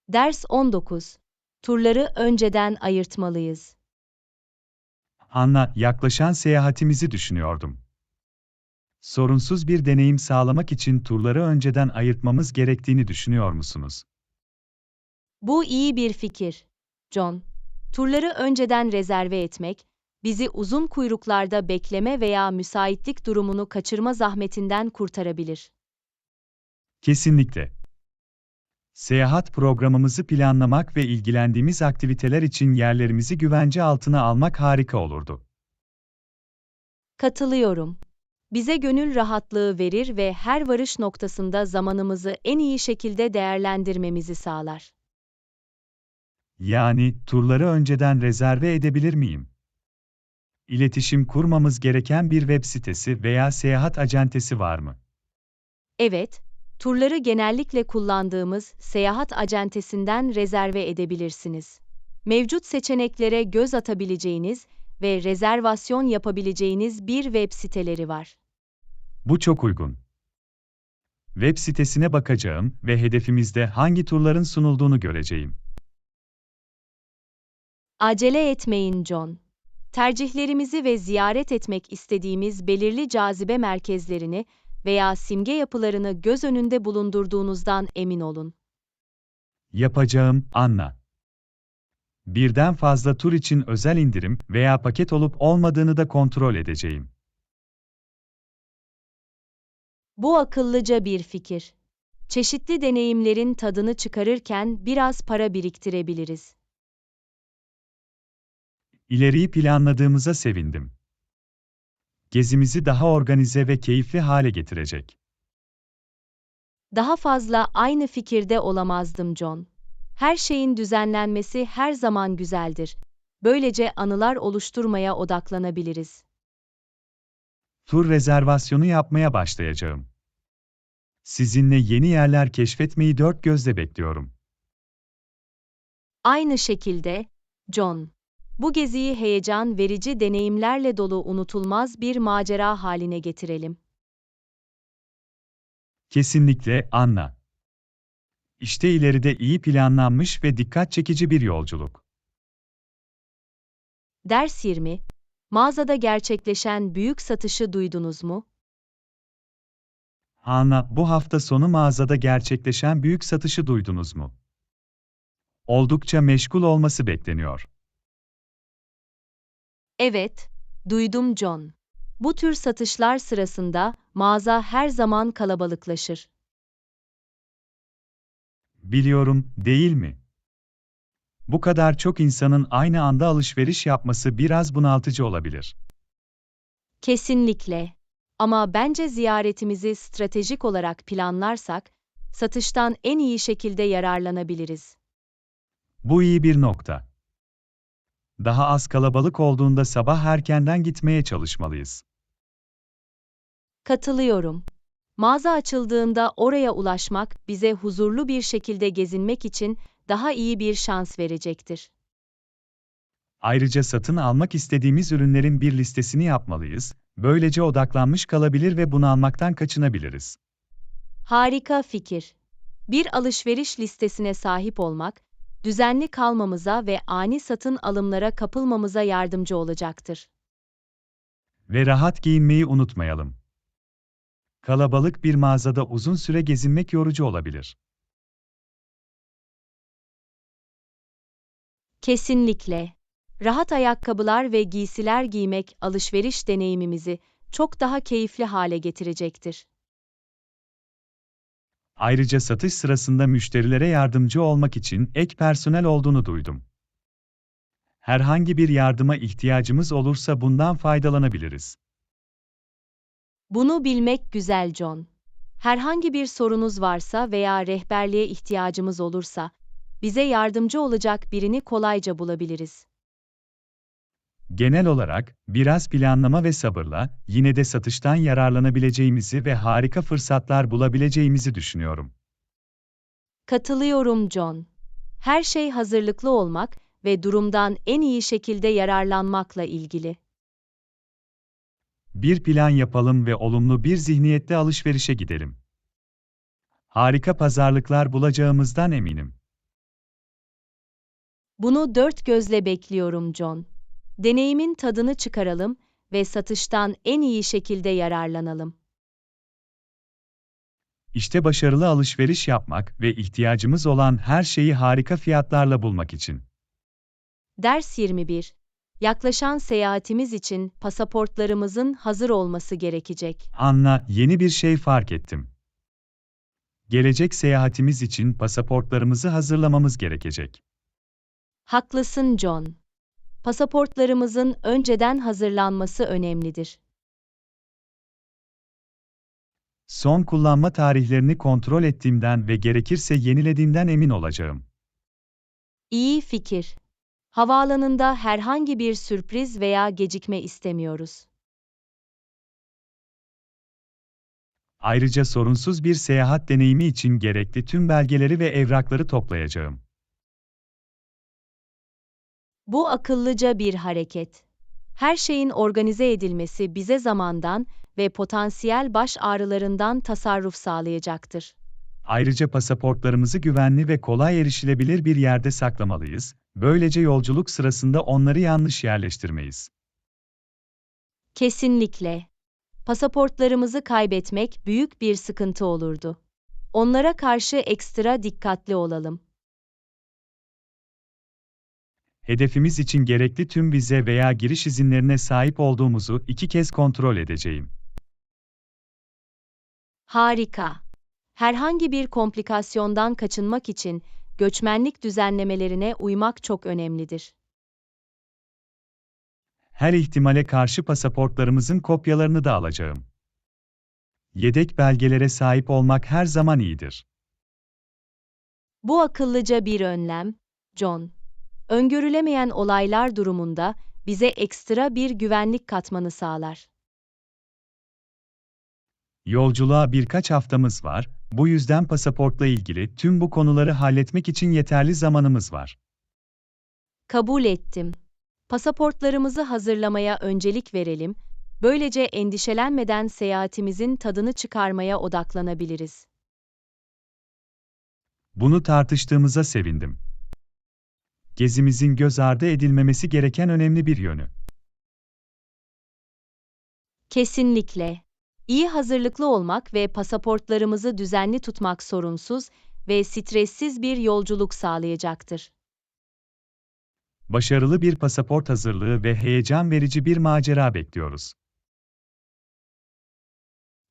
Ders 19. Turları önceden ayırtmalıyız. Anna, yaklaşan seyahatimizi düşünüyordum. Sorunsuz bir deneyim sağlamak için turları önceden ayırtmamız gerektiğini düşünüyor musunuz? Bu iyi bir fikir, John. Turları önceden rezerve etmek, bizi uzun kuyruklarda bekleme veya müsaitlik durumunu kaçırma zahmetinden kurtarabilir. Kesinlikle. Seyahat programımızı planlamak ve ilgilendiğimiz aktiviteler için yerlerimizi güvence altına almak harika olurdu. Katılıyorum. Bize gönül rahatlığı verir ve her varış noktasında zamanımızı en iyi şekilde değerlendirmemizi sağlar. Yani, turları önceden rezerve edebilir miyim? İletişim kurmamız gereken bir web sitesi veya seyahat acentesi var mı? Evet, turları genellikle kullandığımız seyahat acentesinden rezerve edebilirsiniz. Mevcut seçeneklere göz atabileceğiniz ve rezervasyon yapabileceğiniz bir web siteleri var. Bu çok uygun. Web sitesine bakacağım ve hedefimizde hangi turların sunulduğunu göreceğim. Acele etmeyin John. Tercihlerimizi ve ziyaret etmek istediğimiz belirli cazibe merkezlerini veya simge yapılarını göz önünde bulundurduğunuzdan emin olun. Yapacağım, Anna. Birden fazla tur için özel indirim veya paket olup olmadığını da kontrol edeceğim. Bu akıllıca bir fikir. Çeşitli deneyimlerin tadını çıkarırken biraz para biriktirebiliriz. İleriyi planladığımıza sevindim. Gezimizi daha organize ve keyifli hale getirecek. Daha fazla aynı fikirde olamazdım John. Her şeyin düzenlenmesi her zaman güzeldir. Böylece anılar oluşturmaya odaklanabiliriz. Tur rezervasyonu yapmaya başlayacağım. Sizinle yeni yerler keşfetmeyi dört gözle bekliyorum. Aynı şekilde, John. Bu geziyi heyecan verici deneyimlerle dolu unutulmaz bir macera haline getirelim. Kesinlikle, Anna. İşte ileride iyi planlanmış ve dikkat çekici bir yolculuk. Ders 20. Mağazada gerçekleşen büyük satışı duydunuz mu? Anna, bu hafta sonu mağazada gerçekleşen büyük satışı duydunuz mu? Oldukça meşgul olması bekleniyor. Evet, duydum John. Bu tür satışlar sırasında mağaza her zaman kalabalıklaşır. Biliyorum, değil mi? Bu kadar çok insanın aynı anda alışveriş yapması biraz bunaltıcı olabilir. Kesinlikle. Ama bence ziyaretimizi stratejik olarak planlarsak, satıştan en iyi şekilde yararlanabiliriz. Bu iyi bir nokta. Daha az kalabalık olduğunda sabah erkenden gitmeye çalışmalıyız. Katılıyorum. Mağaza açıldığında oraya ulaşmak bize huzurlu bir şekilde gezinmek için daha iyi bir şans verecektir. Ayrıca satın almak istediğimiz ürünlerin bir listesini yapmalıyız, böylece odaklanmış kalabilir ve bunalmaktan kaçınabiliriz. Harika fikir. Bir alışveriş listesine sahip olmak, düzenli kalmamıza ve ani satın alımlara kapılmamıza yardımcı olacaktır. Ve rahat giyinmeyi unutmayalım. Kalabalık bir mağazada uzun süre gezinmek yorucu olabilir. Kesinlikle. Rahat ayakkabılar ve giysiler giymek alışveriş deneyimimizi çok daha keyifli hale getirecektir. Ayrıca satış sırasında müşterilere yardımcı olmak için ek personel olduğunu duydum. Herhangi bir yardıma ihtiyacımız olursa bundan faydalanabiliriz. Bunu bilmek güzel John. Herhangi bir sorunuz varsa veya rehberliğe ihtiyacımız olursa, bize yardımcı olacak birini kolayca bulabiliriz. Genel olarak, biraz planlama ve sabırla, yine de satıştan yararlanabileceğimizi ve harika fırsatlar bulabileceğimizi düşünüyorum. Katılıyorum John. Her şey hazırlıklı olmak ve durumdan en iyi şekilde yararlanmakla ilgili. Bir plan yapalım ve olumlu bir zihniyetle alışverişe gidelim. Harika pazarlıklar bulacağımızdan eminim. Bunu dört gözle bekliyorum John. Deneyimin tadını çıkaralım ve satıştan en iyi şekilde yararlanalım. İşte başarılı alışveriş yapmak ve ihtiyacımız olan her şeyi harika fiyatlarla bulmak için. Ders 21. Yaklaşan seyahatimiz için pasaportlarımızın hazır olması gerekecek. Anla, yeni bir şey fark ettim. Gelecek seyahatimiz için pasaportlarımızı hazırlamamız gerekecek. Haklısın John. Pasaportlarımızın önceden hazırlanması önemlidir. Son kullanma tarihlerini kontrol ettiğimden ve gerekirse yenilediğimden emin olacağım. İyi fikir. Havaalanında herhangi bir sürpriz veya gecikme istemiyoruz. Ayrıca sorunsuz bir seyahat deneyimi için gerekli tüm belgeleri ve evrakları toplayacağım. Bu akıllıca bir hareket. Her şeyin organize edilmesi bize zamandan ve potansiyel baş ağrılarından tasarruf sağlayacaktır. Ayrıca pasaportlarımızı güvenli ve kolay erişilebilir bir yerde saklamalıyız, böylece yolculuk sırasında onları yanlış yerleştirmeyiz. Kesinlikle. Pasaportlarımızı kaybetmek büyük bir sıkıntı olurdu. Onlara karşı ekstra dikkatli olalım. Hedefimiz için gerekli tüm vize veya giriş izinlerine sahip olduğumuzu 2 kez kontrol edeceğim. Harika. Herhangi bir komplikasyondan kaçınmak için göçmenlik düzenlemelerine uymak çok önemlidir. Her ihtimale karşı pasaportlarımızın kopyalarını da alacağım. Yedek belgelere sahip olmak her zaman iyidir. Bu akıllıca bir önlem, John. Öngörülemeyen olaylar durumunda bize ekstra bir güvenlik katmanı sağlar. Yolculuğa birkaç haftamız var, bu yüzden pasaportla ilgili tüm bu konuları halletmek için yeterli zamanımız var. Kabul ettim. Pasaportlarımızı hazırlamaya öncelik verelim, böylece endişelenmeden seyahatimizin tadını çıkarmaya odaklanabiliriz. Bunu tartıştığımıza sevindim. Gezimizin göz ardı edilmemesi gereken önemli bir yönü. Kesinlikle. İyi hazırlıklı olmak ve pasaportlarımızı düzenli tutmak sorunsuz ve stressiz bir yolculuk sağlayacaktır. Başarılı bir pasaport hazırlığı ve heyecan verici bir macera bekliyoruz.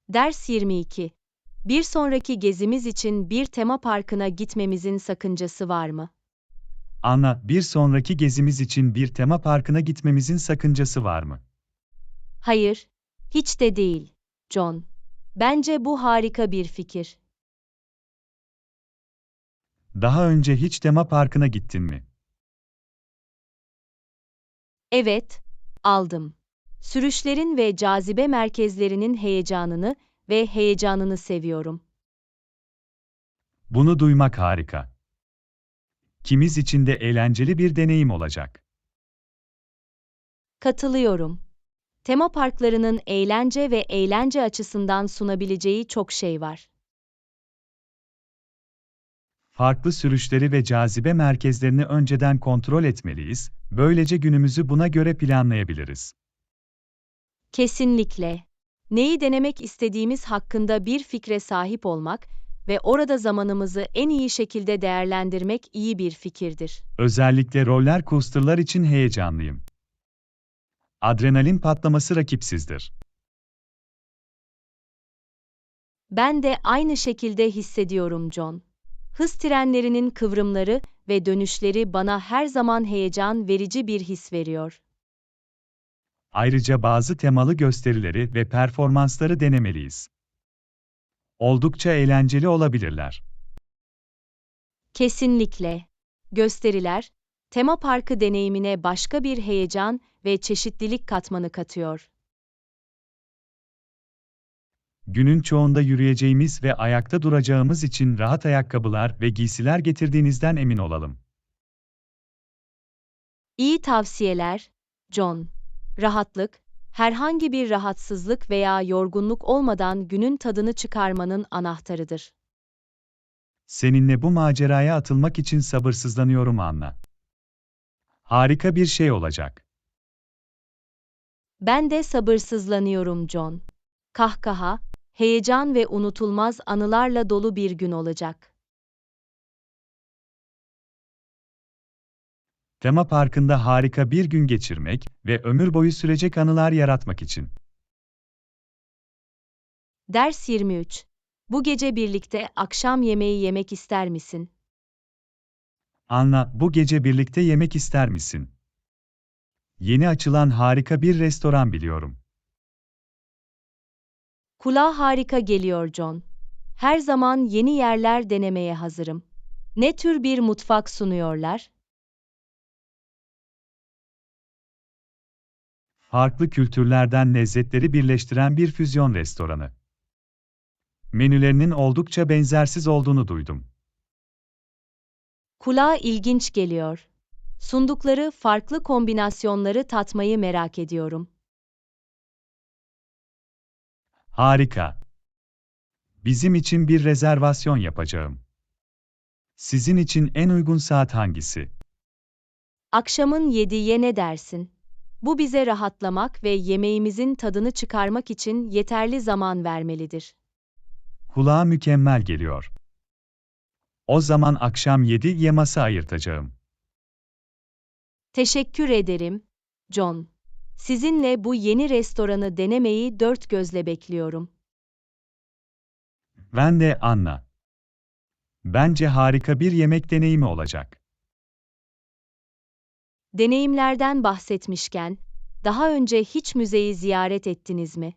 Ders 22. Bir sonraki gezimiz için bir tema parkına gitmemizin sakıncası var mı? Anna, bir sonraki gezimiz için bir tema parkına gitmemizin sakıncası var mı? Hayır, hiç de değil, John. Bence bu harika bir fikir. Daha önce hiç tema parkına gittin mi? Evet, aldım. Sürüşlerin ve cazibe merkezlerinin heyecanını seviyorum. Bunu duymak harika. Kimiz için de eğlenceli bir deneyim olacak. Katılıyorum. Tema parklarının eğlence ve eğlence açısından sunabileceği çok şey var. Farklı sürüşleri ve cazibe merkezlerini önceden kontrol etmeliyiz, böylece günümüzü buna göre planlayabiliriz. Kesinlikle. Neyi denemek istediğimiz hakkında bir fikre sahip olmak ve orada zamanımızı en iyi şekilde değerlendirmek iyi bir fikirdir. Özellikle roller coaster'lar için heyecanlıyım. Adrenalin patlaması rakipsizdir. Ben de aynı şekilde hissediyorum, John. Hız trenlerinin kıvrımları ve dönüşleri bana her zaman heyecan verici bir his veriyor. Ayrıca bazı temalı gösterileri ve performansları denemeliyiz. Oldukça eğlenceli olabilirler. Kesinlikle. Gösteriler, tema parkı deneyimine başka bir heyecan ve çeşitlilik katmanı katıyor. Günün çoğunda yürüyeceğimiz ve ayakta duracağımız için rahat ayakkabılar ve giysiler getirdiğinizden emin olalım. İyi tavsiyeler, John. Rahatlık, herhangi bir rahatsızlık veya yorgunluk olmadan günün tadını çıkarmanın anahtarıdır. Seninle bu maceraya atılmak için sabırsızlanıyorum Anna. Harika bir şey olacak. Ben de sabırsızlanıyorum, John. Kahkaha, heyecan ve unutulmaz anılarla dolu bir gün olacak. Tema parkında harika bir gün geçirmek ve ömür boyu sürecek anılar yaratmak için. Ders 23. Bu gece birlikte akşam yemeği yemek ister misin? Anna, bu gece birlikte yemek ister misin? Yeni açılan harika bir restoran biliyorum. Kulağa harika geliyor, John. Her zaman yeni yerler denemeye hazırım. Ne tür bir mutfak sunuyorlar? Farklı kültürlerden lezzetleri birleştiren bir füzyon restoranı. Menülerinin oldukça benzersiz olduğunu duydum. Kulağa ilginç geliyor. Sundukları farklı kombinasyonları tatmayı merak ediyorum. Harika. Bizim için bir rezervasyon yapacağım. Sizin için en uygun saat hangisi? Akşamın 7'ye ne dersin? Bu bize rahatlamak ve yemeğimizin tadını çıkarmak için yeterli zaman vermelidir. Kulağa mükemmel geliyor. O zaman akşam 7'ye masa ayırtacağım. Teşekkür ederim, John. Sizinle bu yeni restoranı denemeyi dört gözle bekliyorum. Ben de Anna. Bence harika bir yemek deneyimi olacak. Deneyimlerden bahsetmişken, daha önce hiç müzeyi ziyaret ettiniz mi?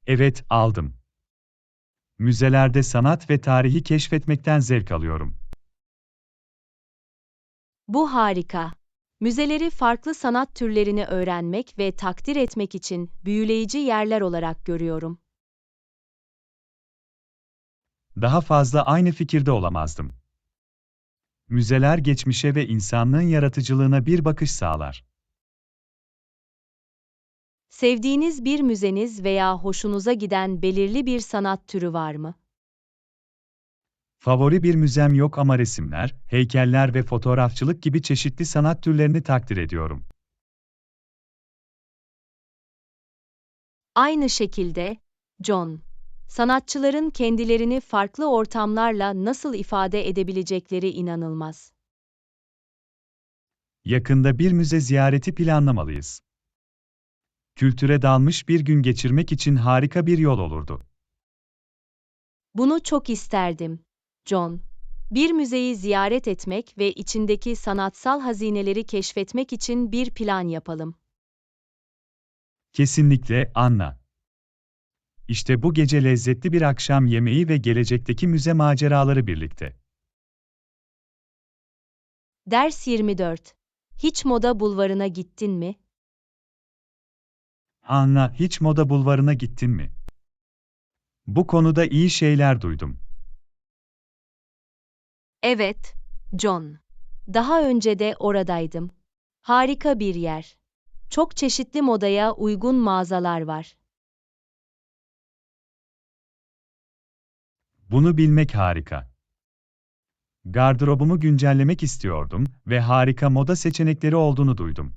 Evet, aldım. Müzelerde sanat ve tarihi keşfetmekten zevk alıyorum. Bu harika. Müzeleri farklı sanat türlerini öğrenmek ve takdir etmek için büyüleyici yerler olarak görüyorum. Daha fazla aynı fikirde olamazdım. Müzeler geçmişe ve insanlığın yaratıcılığına bir bakış sağlar. Sevdiğiniz bir müzeniz veya hoşunuza giden belirli bir sanat türü var mı? Favori bir müzem yok ama resimler, heykeller ve fotoğrafçılık gibi çeşitli sanat türlerini takdir ediyorum. Aynı şekilde, John, sanatçıların kendilerini farklı ortamlarla nasıl ifade edebilecekleri inanılmaz. Yakında bir müze ziyareti planlamalıyız. Kültüre dalmış bir gün geçirmek için harika bir yol olurdu. Bunu çok isterdim, John. Bir müzeyi ziyaret etmek ve içindeki sanatsal hazineleri keşfetmek için bir plan yapalım. Kesinlikle, Anna. İşte bu gece lezzetli bir akşam yemeği ve gelecekteki müze maceraları birlikte. Ders 24. Hiç moda bulvarına gittin mi? Anna, hiç moda bulvarına gittin mi? Bu konuda iyi şeyler duydum. Evet, John. Daha önce de oradaydım. Harika bir yer. Çok çeşitli modaya uygun mağazalar var. Bunu bilmek harika. Gardırobumu güncellemek istiyordum ve harika moda seçenekleri olduğunu duydum.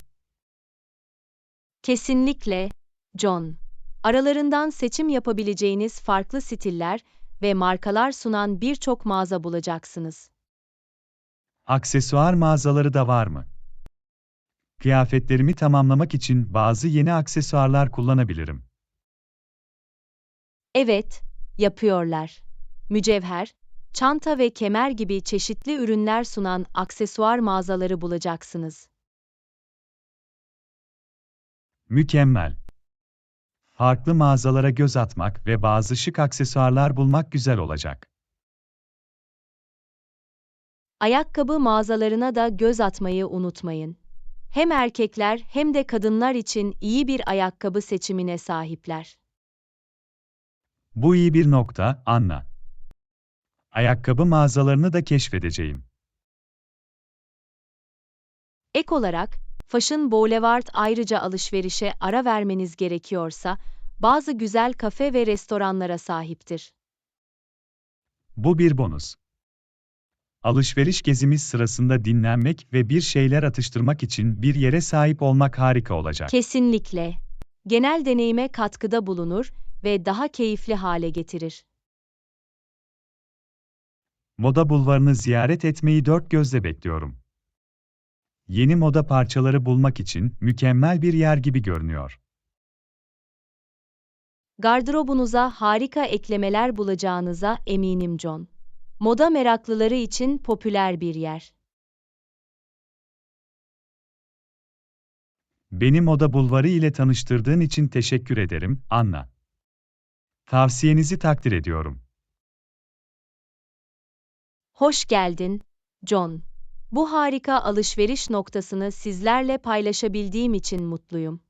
Kesinlikle, John. Aralarından seçim yapabileceğiniz farklı stiller ve markalar sunan birçok mağaza bulacaksınız. Aksesuar mağazaları da var mı? Kıyafetlerimi tamamlamak için bazı yeni aksesuarlar kullanabilirim. Evet, yapıyorlar. Mücevher, çanta ve kemer gibi çeşitli ürünler sunan aksesuar mağazaları bulacaksınız. Mükemmel. Farklı mağazalara göz atmak ve bazı şık aksesuarlar bulmak güzel olacak. Ayakkabı mağazalarına da göz atmayı unutmayın. Hem erkekler hem de kadınlar için iyi bir ayakkabı seçimine sahipler. Bu iyi bir nokta, Anna. Ayakkabı mağazalarını da keşfedeceğim. Ek olarak, Fashion Boulevard ayrıca alışverişe ara vermeniz gerekiyorsa, bazı güzel kafe ve restoranlara sahiptir. Bu bir bonus. Alışveriş gezimiz sırasında dinlenmek ve bir şeyler atıştırmak için bir yere sahip olmak harika olacak. Kesinlikle. Genel deneyime katkıda bulunur ve daha keyifli hale getirir. Moda bulvarını ziyaret etmeyi dört gözle bekliyorum. Yeni moda parçaları bulmak için mükemmel bir yer gibi görünüyor. Gardırobunuza harika eklemeler bulacağınıza eminim John. Moda meraklıları için popüler bir yer. Beni moda bulvarı ile tanıştırdığın için teşekkür ederim, Anna. Tavsiyenizi takdir ediyorum. Hoş geldin, John. Bu harika alışveriş noktasını sizlerle paylaşabildiğim için mutluyum.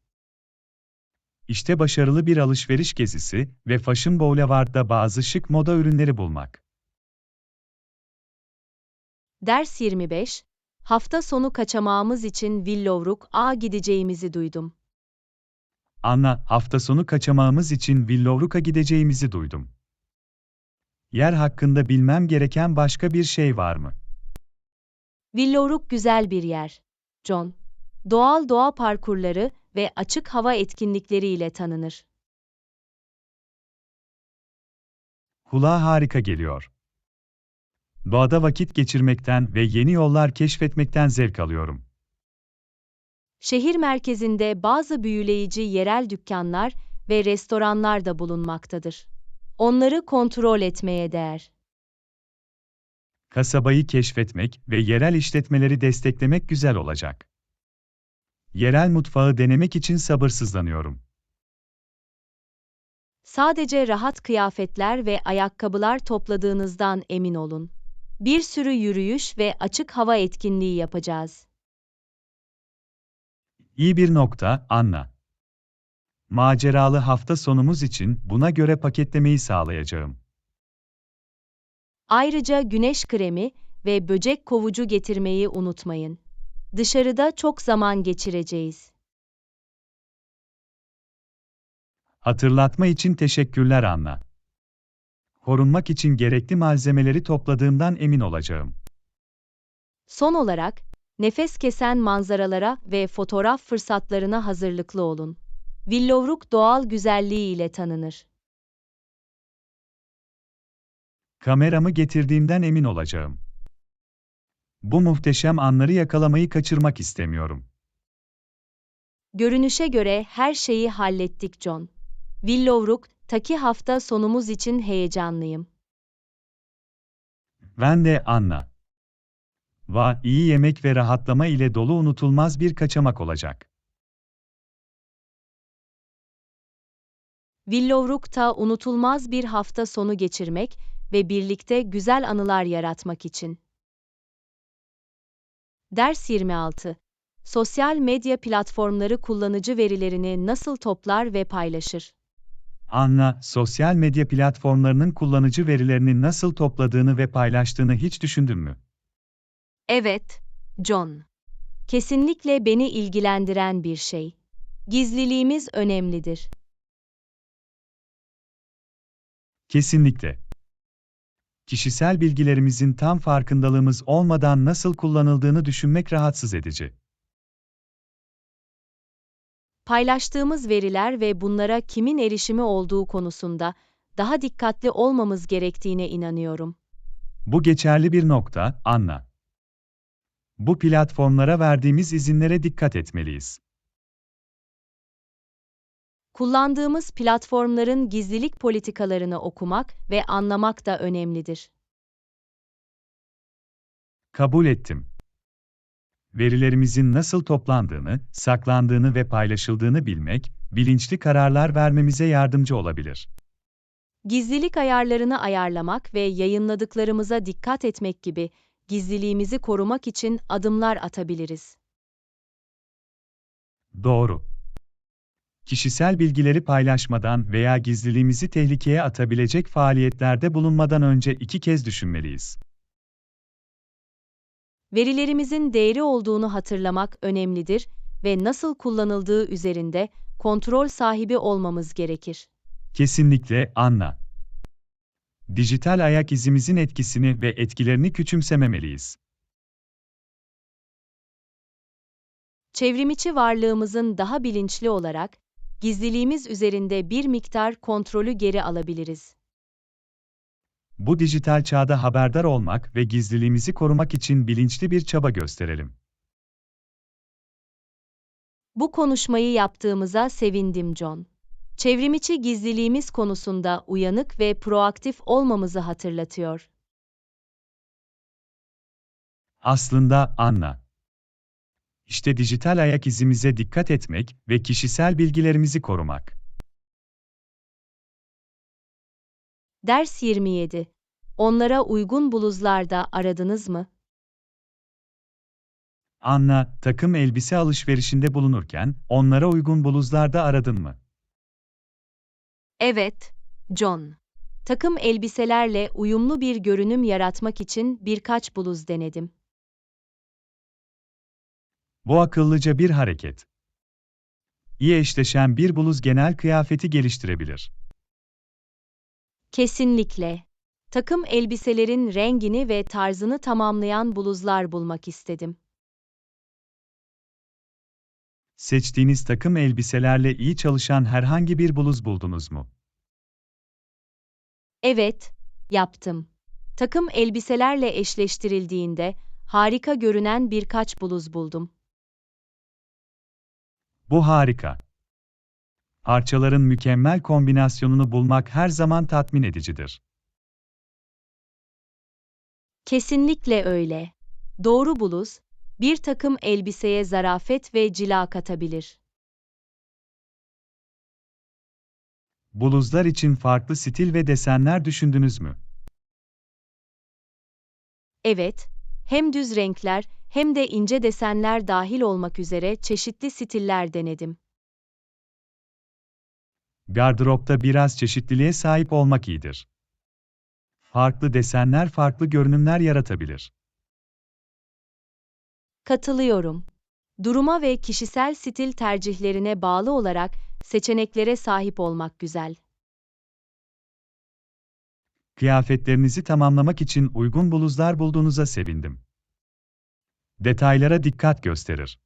İşte başarılı bir alışveriş gezisi ve Fashion Boulevard'da bazı şık moda ürünleri bulmak. Ders 25. Hafta sonu kaçamağımız için Willowbrook'a gideceğimizi duydum. Anna, hafta sonu kaçamağımız için Willowbrook'a gideceğimizi duydum. Yer hakkında bilmem gereken başka bir şey var mı? Willowbrook güzel bir yer, John. Doğal doğa parkurları ve açık hava etkinlikleriyle tanınır. Kulağa harika geliyor. Doğada vakit geçirmekten ve yeni yollar keşfetmekten zevk alıyorum. Şehir merkezinde bazı büyüleyici yerel dükkanlar ve restoranlar da bulunmaktadır. Onları kontrol etmeye değer. Kasabayı keşfetmek ve yerel işletmeleri desteklemek güzel olacak. Yerel mutfağı denemek için sabırsızlanıyorum. Sadece rahat kıyafetler ve ayakkabılar topladığınızdan emin olun. Bir sürü yürüyüş ve açık hava etkinliği yapacağız. İyi bir nokta, Anna. Maceralı hafta sonumuz için buna göre paketlemeyi sağlayacağım. Ayrıca güneş kremi ve böcek kovucu getirmeyi unutmayın. Dışarıda çok zaman geçireceğiz. Hatırlatma için teşekkürler Anna. Korunmak için gerekli malzemeleri topladığımdan emin olacağım. Son olarak, nefes kesen manzaralara ve fotoğraf fırsatlarına hazırlıklı olun. Willowbrook doğal güzelliği ile tanınır. Kameramı getirdiğimden emin olacağım. Bu muhteşem anları yakalamayı kaçırmak istemiyorum. Görünüşe göre her şeyi hallettik John. Willowbrook'taki hafta sonumuz için heyecanlıyım. Ben de Anna. İyi yemek ve rahatlama ile dolu unutulmaz bir kaçamak olacak. Willowbrook'ta unutulmaz bir hafta sonu geçirmek ve birlikte güzel anılar yaratmak için. Ders 26. Sosyal medya platformları kullanıcı verilerini nasıl toplar ve paylaşır? Anna, sosyal medya platformlarının kullanıcı verilerini nasıl topladığını ve paylaştığını hiç düşündün mü? Evet, John. Kesinlikle beni ilgilendiren bir şey. Gizliliğimiz önemlidir. Kesinlikle. Kişisel bilgilerimizin tam farkındalığımız olmadan nasıl kullanıldığını düşünmek rahatsız edici. Paylaştığımız veriler ve bunlara kimin erişimi olduğu konusunda daha dikkatli olmamız gerektiğine inanıyorum. Bu geçerli bir nokta, Anna. Bu platformlara verdiğimiz izinlere dikkat etmeliyiz. Kullandığımız platformların gizlilik politikalarını okumak ve anlamak da önemlidir. Kabul ettim. Verilerimizin nasıl toplandığını, saklandığını ve paylaşıldığını bilmek, bilinçli kararlar vermemize yardımcı olabilir. Gizlilik ayarlarını ayarlamak ve yayınladıklarımıza dikkat etmek gibi gizliliğimizi korumak için adımlar atabiliriz. Doğru. Kişisel bilgileri paylaşmadan veya gizliliğimizi tehlikeye atabilecek faaliyetlerde bulunmadan önce 2 kez düşünmeliyiz. Verilerimizin değeri olduğunu hatırlamak önemlidir ve nasıl kullanıldığı üzerinde kontrol sahibi olmamız gerekir. Kesinlikle, Anna. Dijital ayak izimizin etkisini ve etkilerini küçümsememeliyiz. Çevrimiçi varlığımızın daha bilinçli olarak, gizliliğimiz üzerinde bir miktar kontrolü geri alabiliriz. Bu dijital çağda haberdar olmak ve gizliliğimizi korumak için bilinçli bir çaba gösterelim. Bu konuşmayı yaptığımıza sevindim John. Çevrimiçi gizliliğimiz konusunda uyanık ve proaktif olmamızı hatırlatıyor. Aslında, Anna. İşte dijital ayak izimize dikkat etmek ve kişisel bilgilerimizi korumak. Ders 27. Onlara uygun bluzlarda aradınız mı? Anna, takım elbise alışverişinde bulunurken, onlara uygun bluzlarda aradın mı? Evet, John. Takım elbiselerle uyumlu bir görünüm yaratmak için birkaç bluz denedim. Bu akıllıca bir hareket. İyi eşleşen bir bluz genel kıyafeti geliştirebilir. Kesinlikle. Takım elbiselerin rengini ve tarzını tamamlayan bluzlar bulmak istedim. Seçtiğiniz takım elbiselerle iyi çalışan herhangi bir bluz buldunuz mu? Evet, yaptım. Takım elbiselerle eşleştirildiğinde harika görünen birkaç bluz buldum. Bu harika. Parçaların mükemmel kombinasyonunu bulmak her zaman tatmin edicidir. Kesinlikle öyle. Doğru bluz, bir takım elbiseye zarafet ve cila katabilir. Bluzlar için farklı stil ve desenler düşündünüz mü? Evet, hem düz renkler hem de ince desenler dahil olmak üzere çeşitli stiller denedim. Gardıropta biraz çeşitliliğe sahip olmak iyidir. Farklı desenler farklı görünümler yaratabilir. Katılıyorum. Duruma ve kişisel stil tercihlerine bağlı olarak seçeneklere sahip olmak güzel. Kıyafetlerinizi tamamlamak için uygun bluzlar bulduğunuza sevindim. Detaylara dikkat gösterir.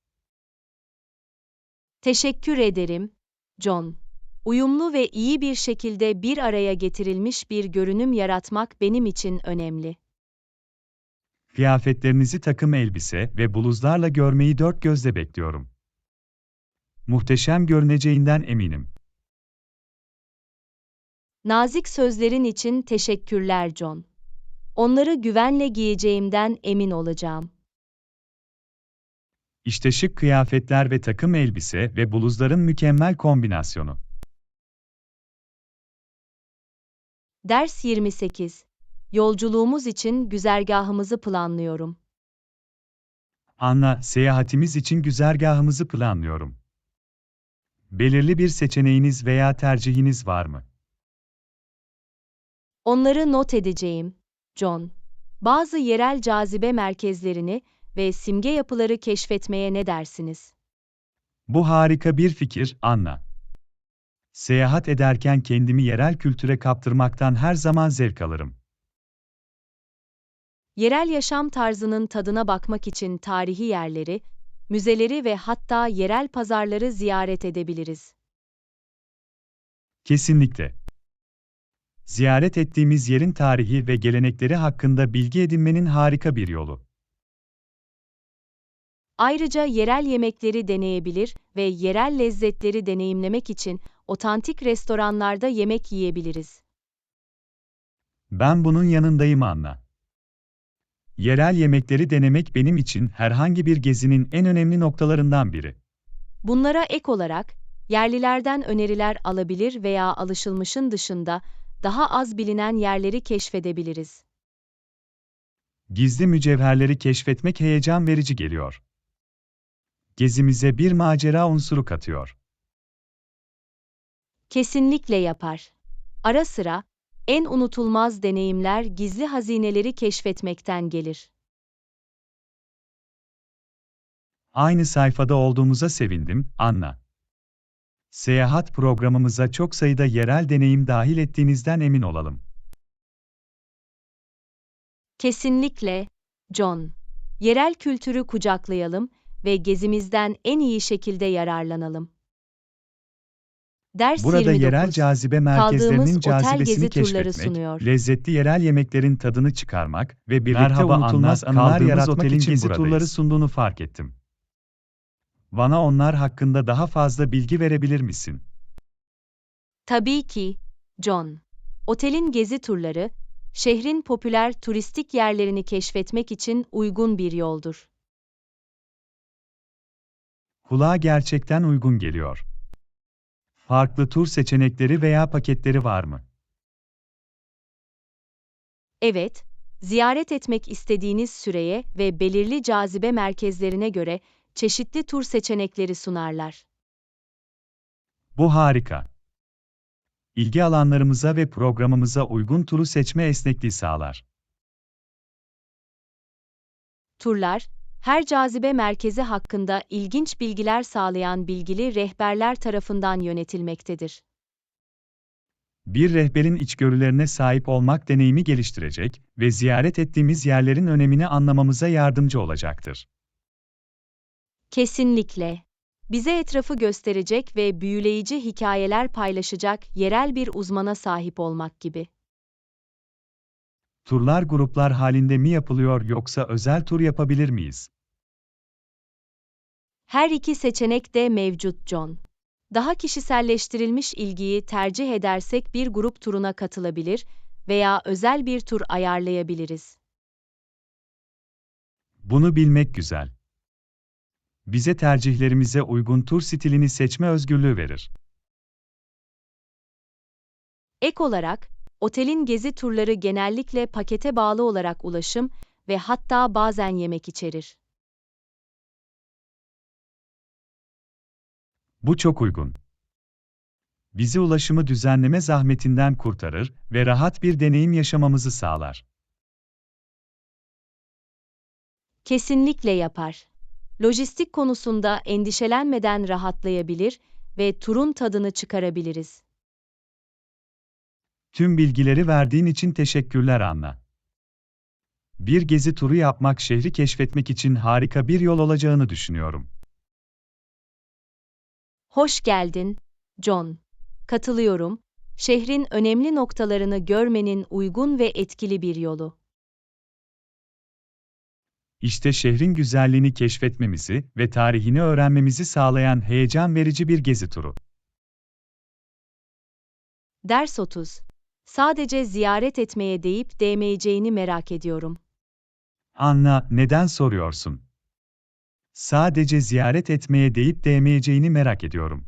Teşekkür ederim, John. Uyumlu ve iyi bir şekilde bir araya getirilmiş bir görünüm yaratmak benim için önemli. Kıyafetlerinizi takım elbise ve bluzlarla görmeyi dört gözle bekliyorum. Muhteşem görüneceğinden eminim. Nazik sözlerin için teşekkürler, John. Onları güvenle giyeceğimden emin olacağım. İşte şık kıyafetler ve takım elbise ve bluzların mükemmel kombinasyonu. Ders 28. Yolculuğumuz için güzergahımızı planlıyorum. Anna, seyahatimiz için güzergahımızı planlıyorum. Belirli bir seçeneğiniz veya tercihiniz var mı? Onları not edeceğim, John. Bazı yerel cazibe merkezlerini ve simge yapıları keşfetmeye ne dersiniz? Bu harika bir fikir, Anna. Seyahat ederken kendimi yerel kültüre kaptırmaktan her zaman zevk alırım. Yerel yaşam tarzının tadına bakmak için tarihi yerleri, müzeleri ve hatta yerel pazarları ziyaret edebiliriz. Kesinlikle. Ziyaret ettiğimiz yerin tarihi ve gelenekleri hakkında bilgi edinmenin harika bir yolu. Ayrıca yerel yemekleri deneyebilir ve yerel lezzetleri deneyimlemek için otantik restoranlarda yemek yiyebiliriz. Ben bunun yanındayım, Anna. Yerel yemekleri denemek benim için herhangi bir gezinin en önemli noktalarından biri. Bunlara ek olarak, yerlilerden öneriler alabilir veya alışılmışın dışında daha az bilinen yerleri keşfedebiliriz. Gizli mücevherleri keşfetmek heyecan verici geliyor. Gezimize bir macera unsuru katıyor. Kesinlikle yapar. Ara sıra, en unutulmaz deneyimler gizli hazineleri keşfetmekten gelir. Aynı sayfada olduğumuza sevindim, Anna. Seyahat programımıza çok sayıda yerel deneyim dahil ettiğinizden emin olalım. Kesinlikle, John. Yerel kültürü kucaklayalım ve gezimizden en iyi şekilde yararlanalım. Ders Burada 29. yerel cazibe Kaldığımız merkezlerinin otel cazibesini gezi turları keşfetmek, sunuyor. lezzetli yerel yemeklerin tadını çıkarmak ve birlikte Merhaba unutulmaz Anna, anılar kaldığımız yaratmak otelin için gezi gezi turları turları sunduğunu fark ettim. Bana onlar hakkında daha fazla bilgi verebilir misin? Tabii ki, John. Otelin gezi turları, şehrin popüler turistik yerlerini keşfetmek için uygun bir yoldur. Kulağa gerçekten uygun geliyor. Farklı tur seçenekleri veya paketleri var mı? Evet, ziyaret etmek istediğiniz süreye ve belirli cazibe merkezlerine göre çeşitli tur seçenekleri sunarlar. Bu harika. İlgi alanlarımıza ve programımıza uygun turu seçme esnekliği sağlar. Turlar, Her cazibe merkezi hakkında ilginç bilgiler sağlayan bilgili rehberler tarafından yönetilmektedir. Bir rehberin içgörülerine sahip olmak deneyimi geliştirecek ve ziyaret ettiğimiz yerlerin önemini anlamamıza yardımcı olacaktır. Kesinlikle. Bize etrafı gösterecek ve büyüleyici hikayeler paylaşacak yerel bir uzmana sahip olmak gibi. Turlar gruplar halinde mi yapılıyor yoksa özel tur yapabilir miyiz? Her iki seçenek de mevcut John. Daha kişiselleştirilmiş ilgiyi tercih edersek bir grup turuna katılabilir veya özel bir tur ayarlayabiliriz. Bunu bilmek güzel. Bize tercihlerimize uygun tur stilini seçme özgürlüğü verir. Ek olarak, otelin gezi turları genellikle pakete bağlı olarak ulaşım ve hatta bazen yemek içerir. Bu çok uygun. Bizi ulaşımı düzenleme zahmetinden kurtarır ve rahat bir deneyim yaşamamızı sağlar. Kesinlikle yapar. Lojistik konusunda endişelenmeden rahatlayabilir ve turun tadını çıkarabiliriz. Tüm bilgileri verdiğin için teşekkürler Anna. Bir gezi turu yapmak şehri keşfetmek için harika bir yol olacağını düşünüyorum. Hoş geldin, John. Katılıyorum. Şehrin önemli noktalarını görmenin uygun ve etkili bir yolu. İşte şehrin güzelliğini keşfetmemizi ve tarihini öğrenmemizi sağlayan heyecan verici bir gezi turu. Ders 30. Sadece ziyaret etmeye değip değmeyeceğini merak ediyorum. Anna, neden soruyorsun? Sadece ziyaret etmeye değip değmeyeceğini merak ediyorum.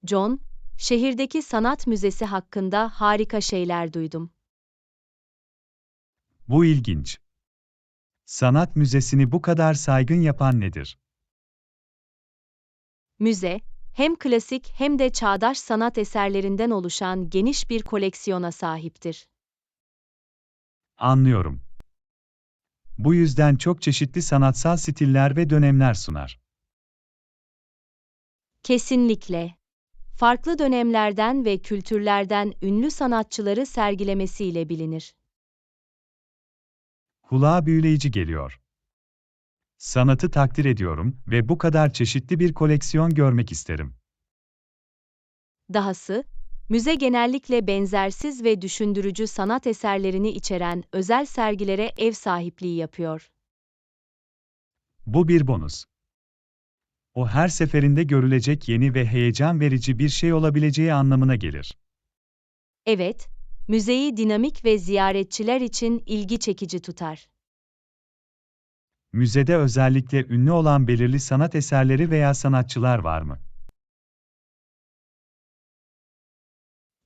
John, şehirdeki sanat müzesi hakkında harika şeyler duydum. Bu ilginç. Sanat müzesini bu kadar saygın yapan nedir? Müze, hem klasik hem de çağdaş sanat eserlerinden oluşan geniş bir koleksiyona sahiptir. Anlıyorum. Bu yüzden çok çeşitli sanatsal stiller ve dönemler sunar. Kesinlikle. Farklı dönemlerden ve kültürlerden ünlü sanatçıları sergilemesiyle bilinir. Kulağa büyüleyici geliyor. Sanatı takdir ediyorum ve bu kadar çeşitli bir koleksiyon görmek isterim. Dahası, müze genellikle benzersiz ve düşündürücü sanat eserlerini içeren özel sergilere ev sahipliği yapıyor. Bu bir bonus. O her seferinde görülecek yeni ve heyecan verici bir şey olabileceği anlamına gelir. Evet, müzeyi dinamik ve ziyaretçiler için ilgi çekici tutar. Müzede özellikle ünlü olan belirli sanat eserleri veya sanatçılar var mı?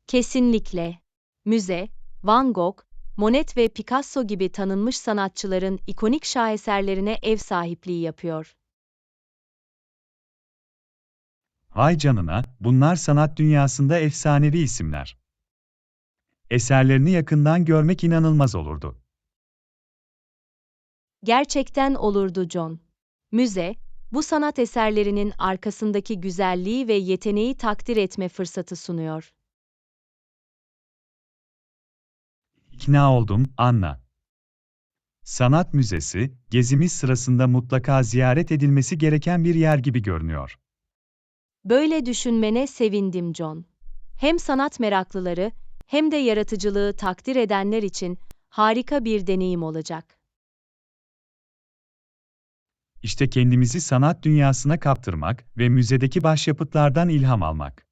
Kesinlikle. Müze, Van Gogh, Monet ve Picasso gibi tanınmış sanatçıların ikonik şaheserlerine ev sahipliği yapıyor. Vay canına, bunlar sanat dünyasında efsanevi isimler. Eserlerini yakından görmek inanılmaz olurdu. Gerçekten olurdu John. Müze, bu sanat eserlerinin arkasındaki güzelliği ve yeteneği takdir etme fırsatı sunuyor. İkna oldum, Anna. Sanat müzesi, gezimiz sırasında mutlaka ziyaret edilmesi gereken bir yer gibi görünüyor. Böyle düşünmene sevindim John. Hem sanat meraklıları hem de yaratıcılığı takdir edenler için harika bir deneyim olacak. İşte kendimizi sanat dünyasına kaptırmak ve müzedeki başyapıtlardan ilham almak.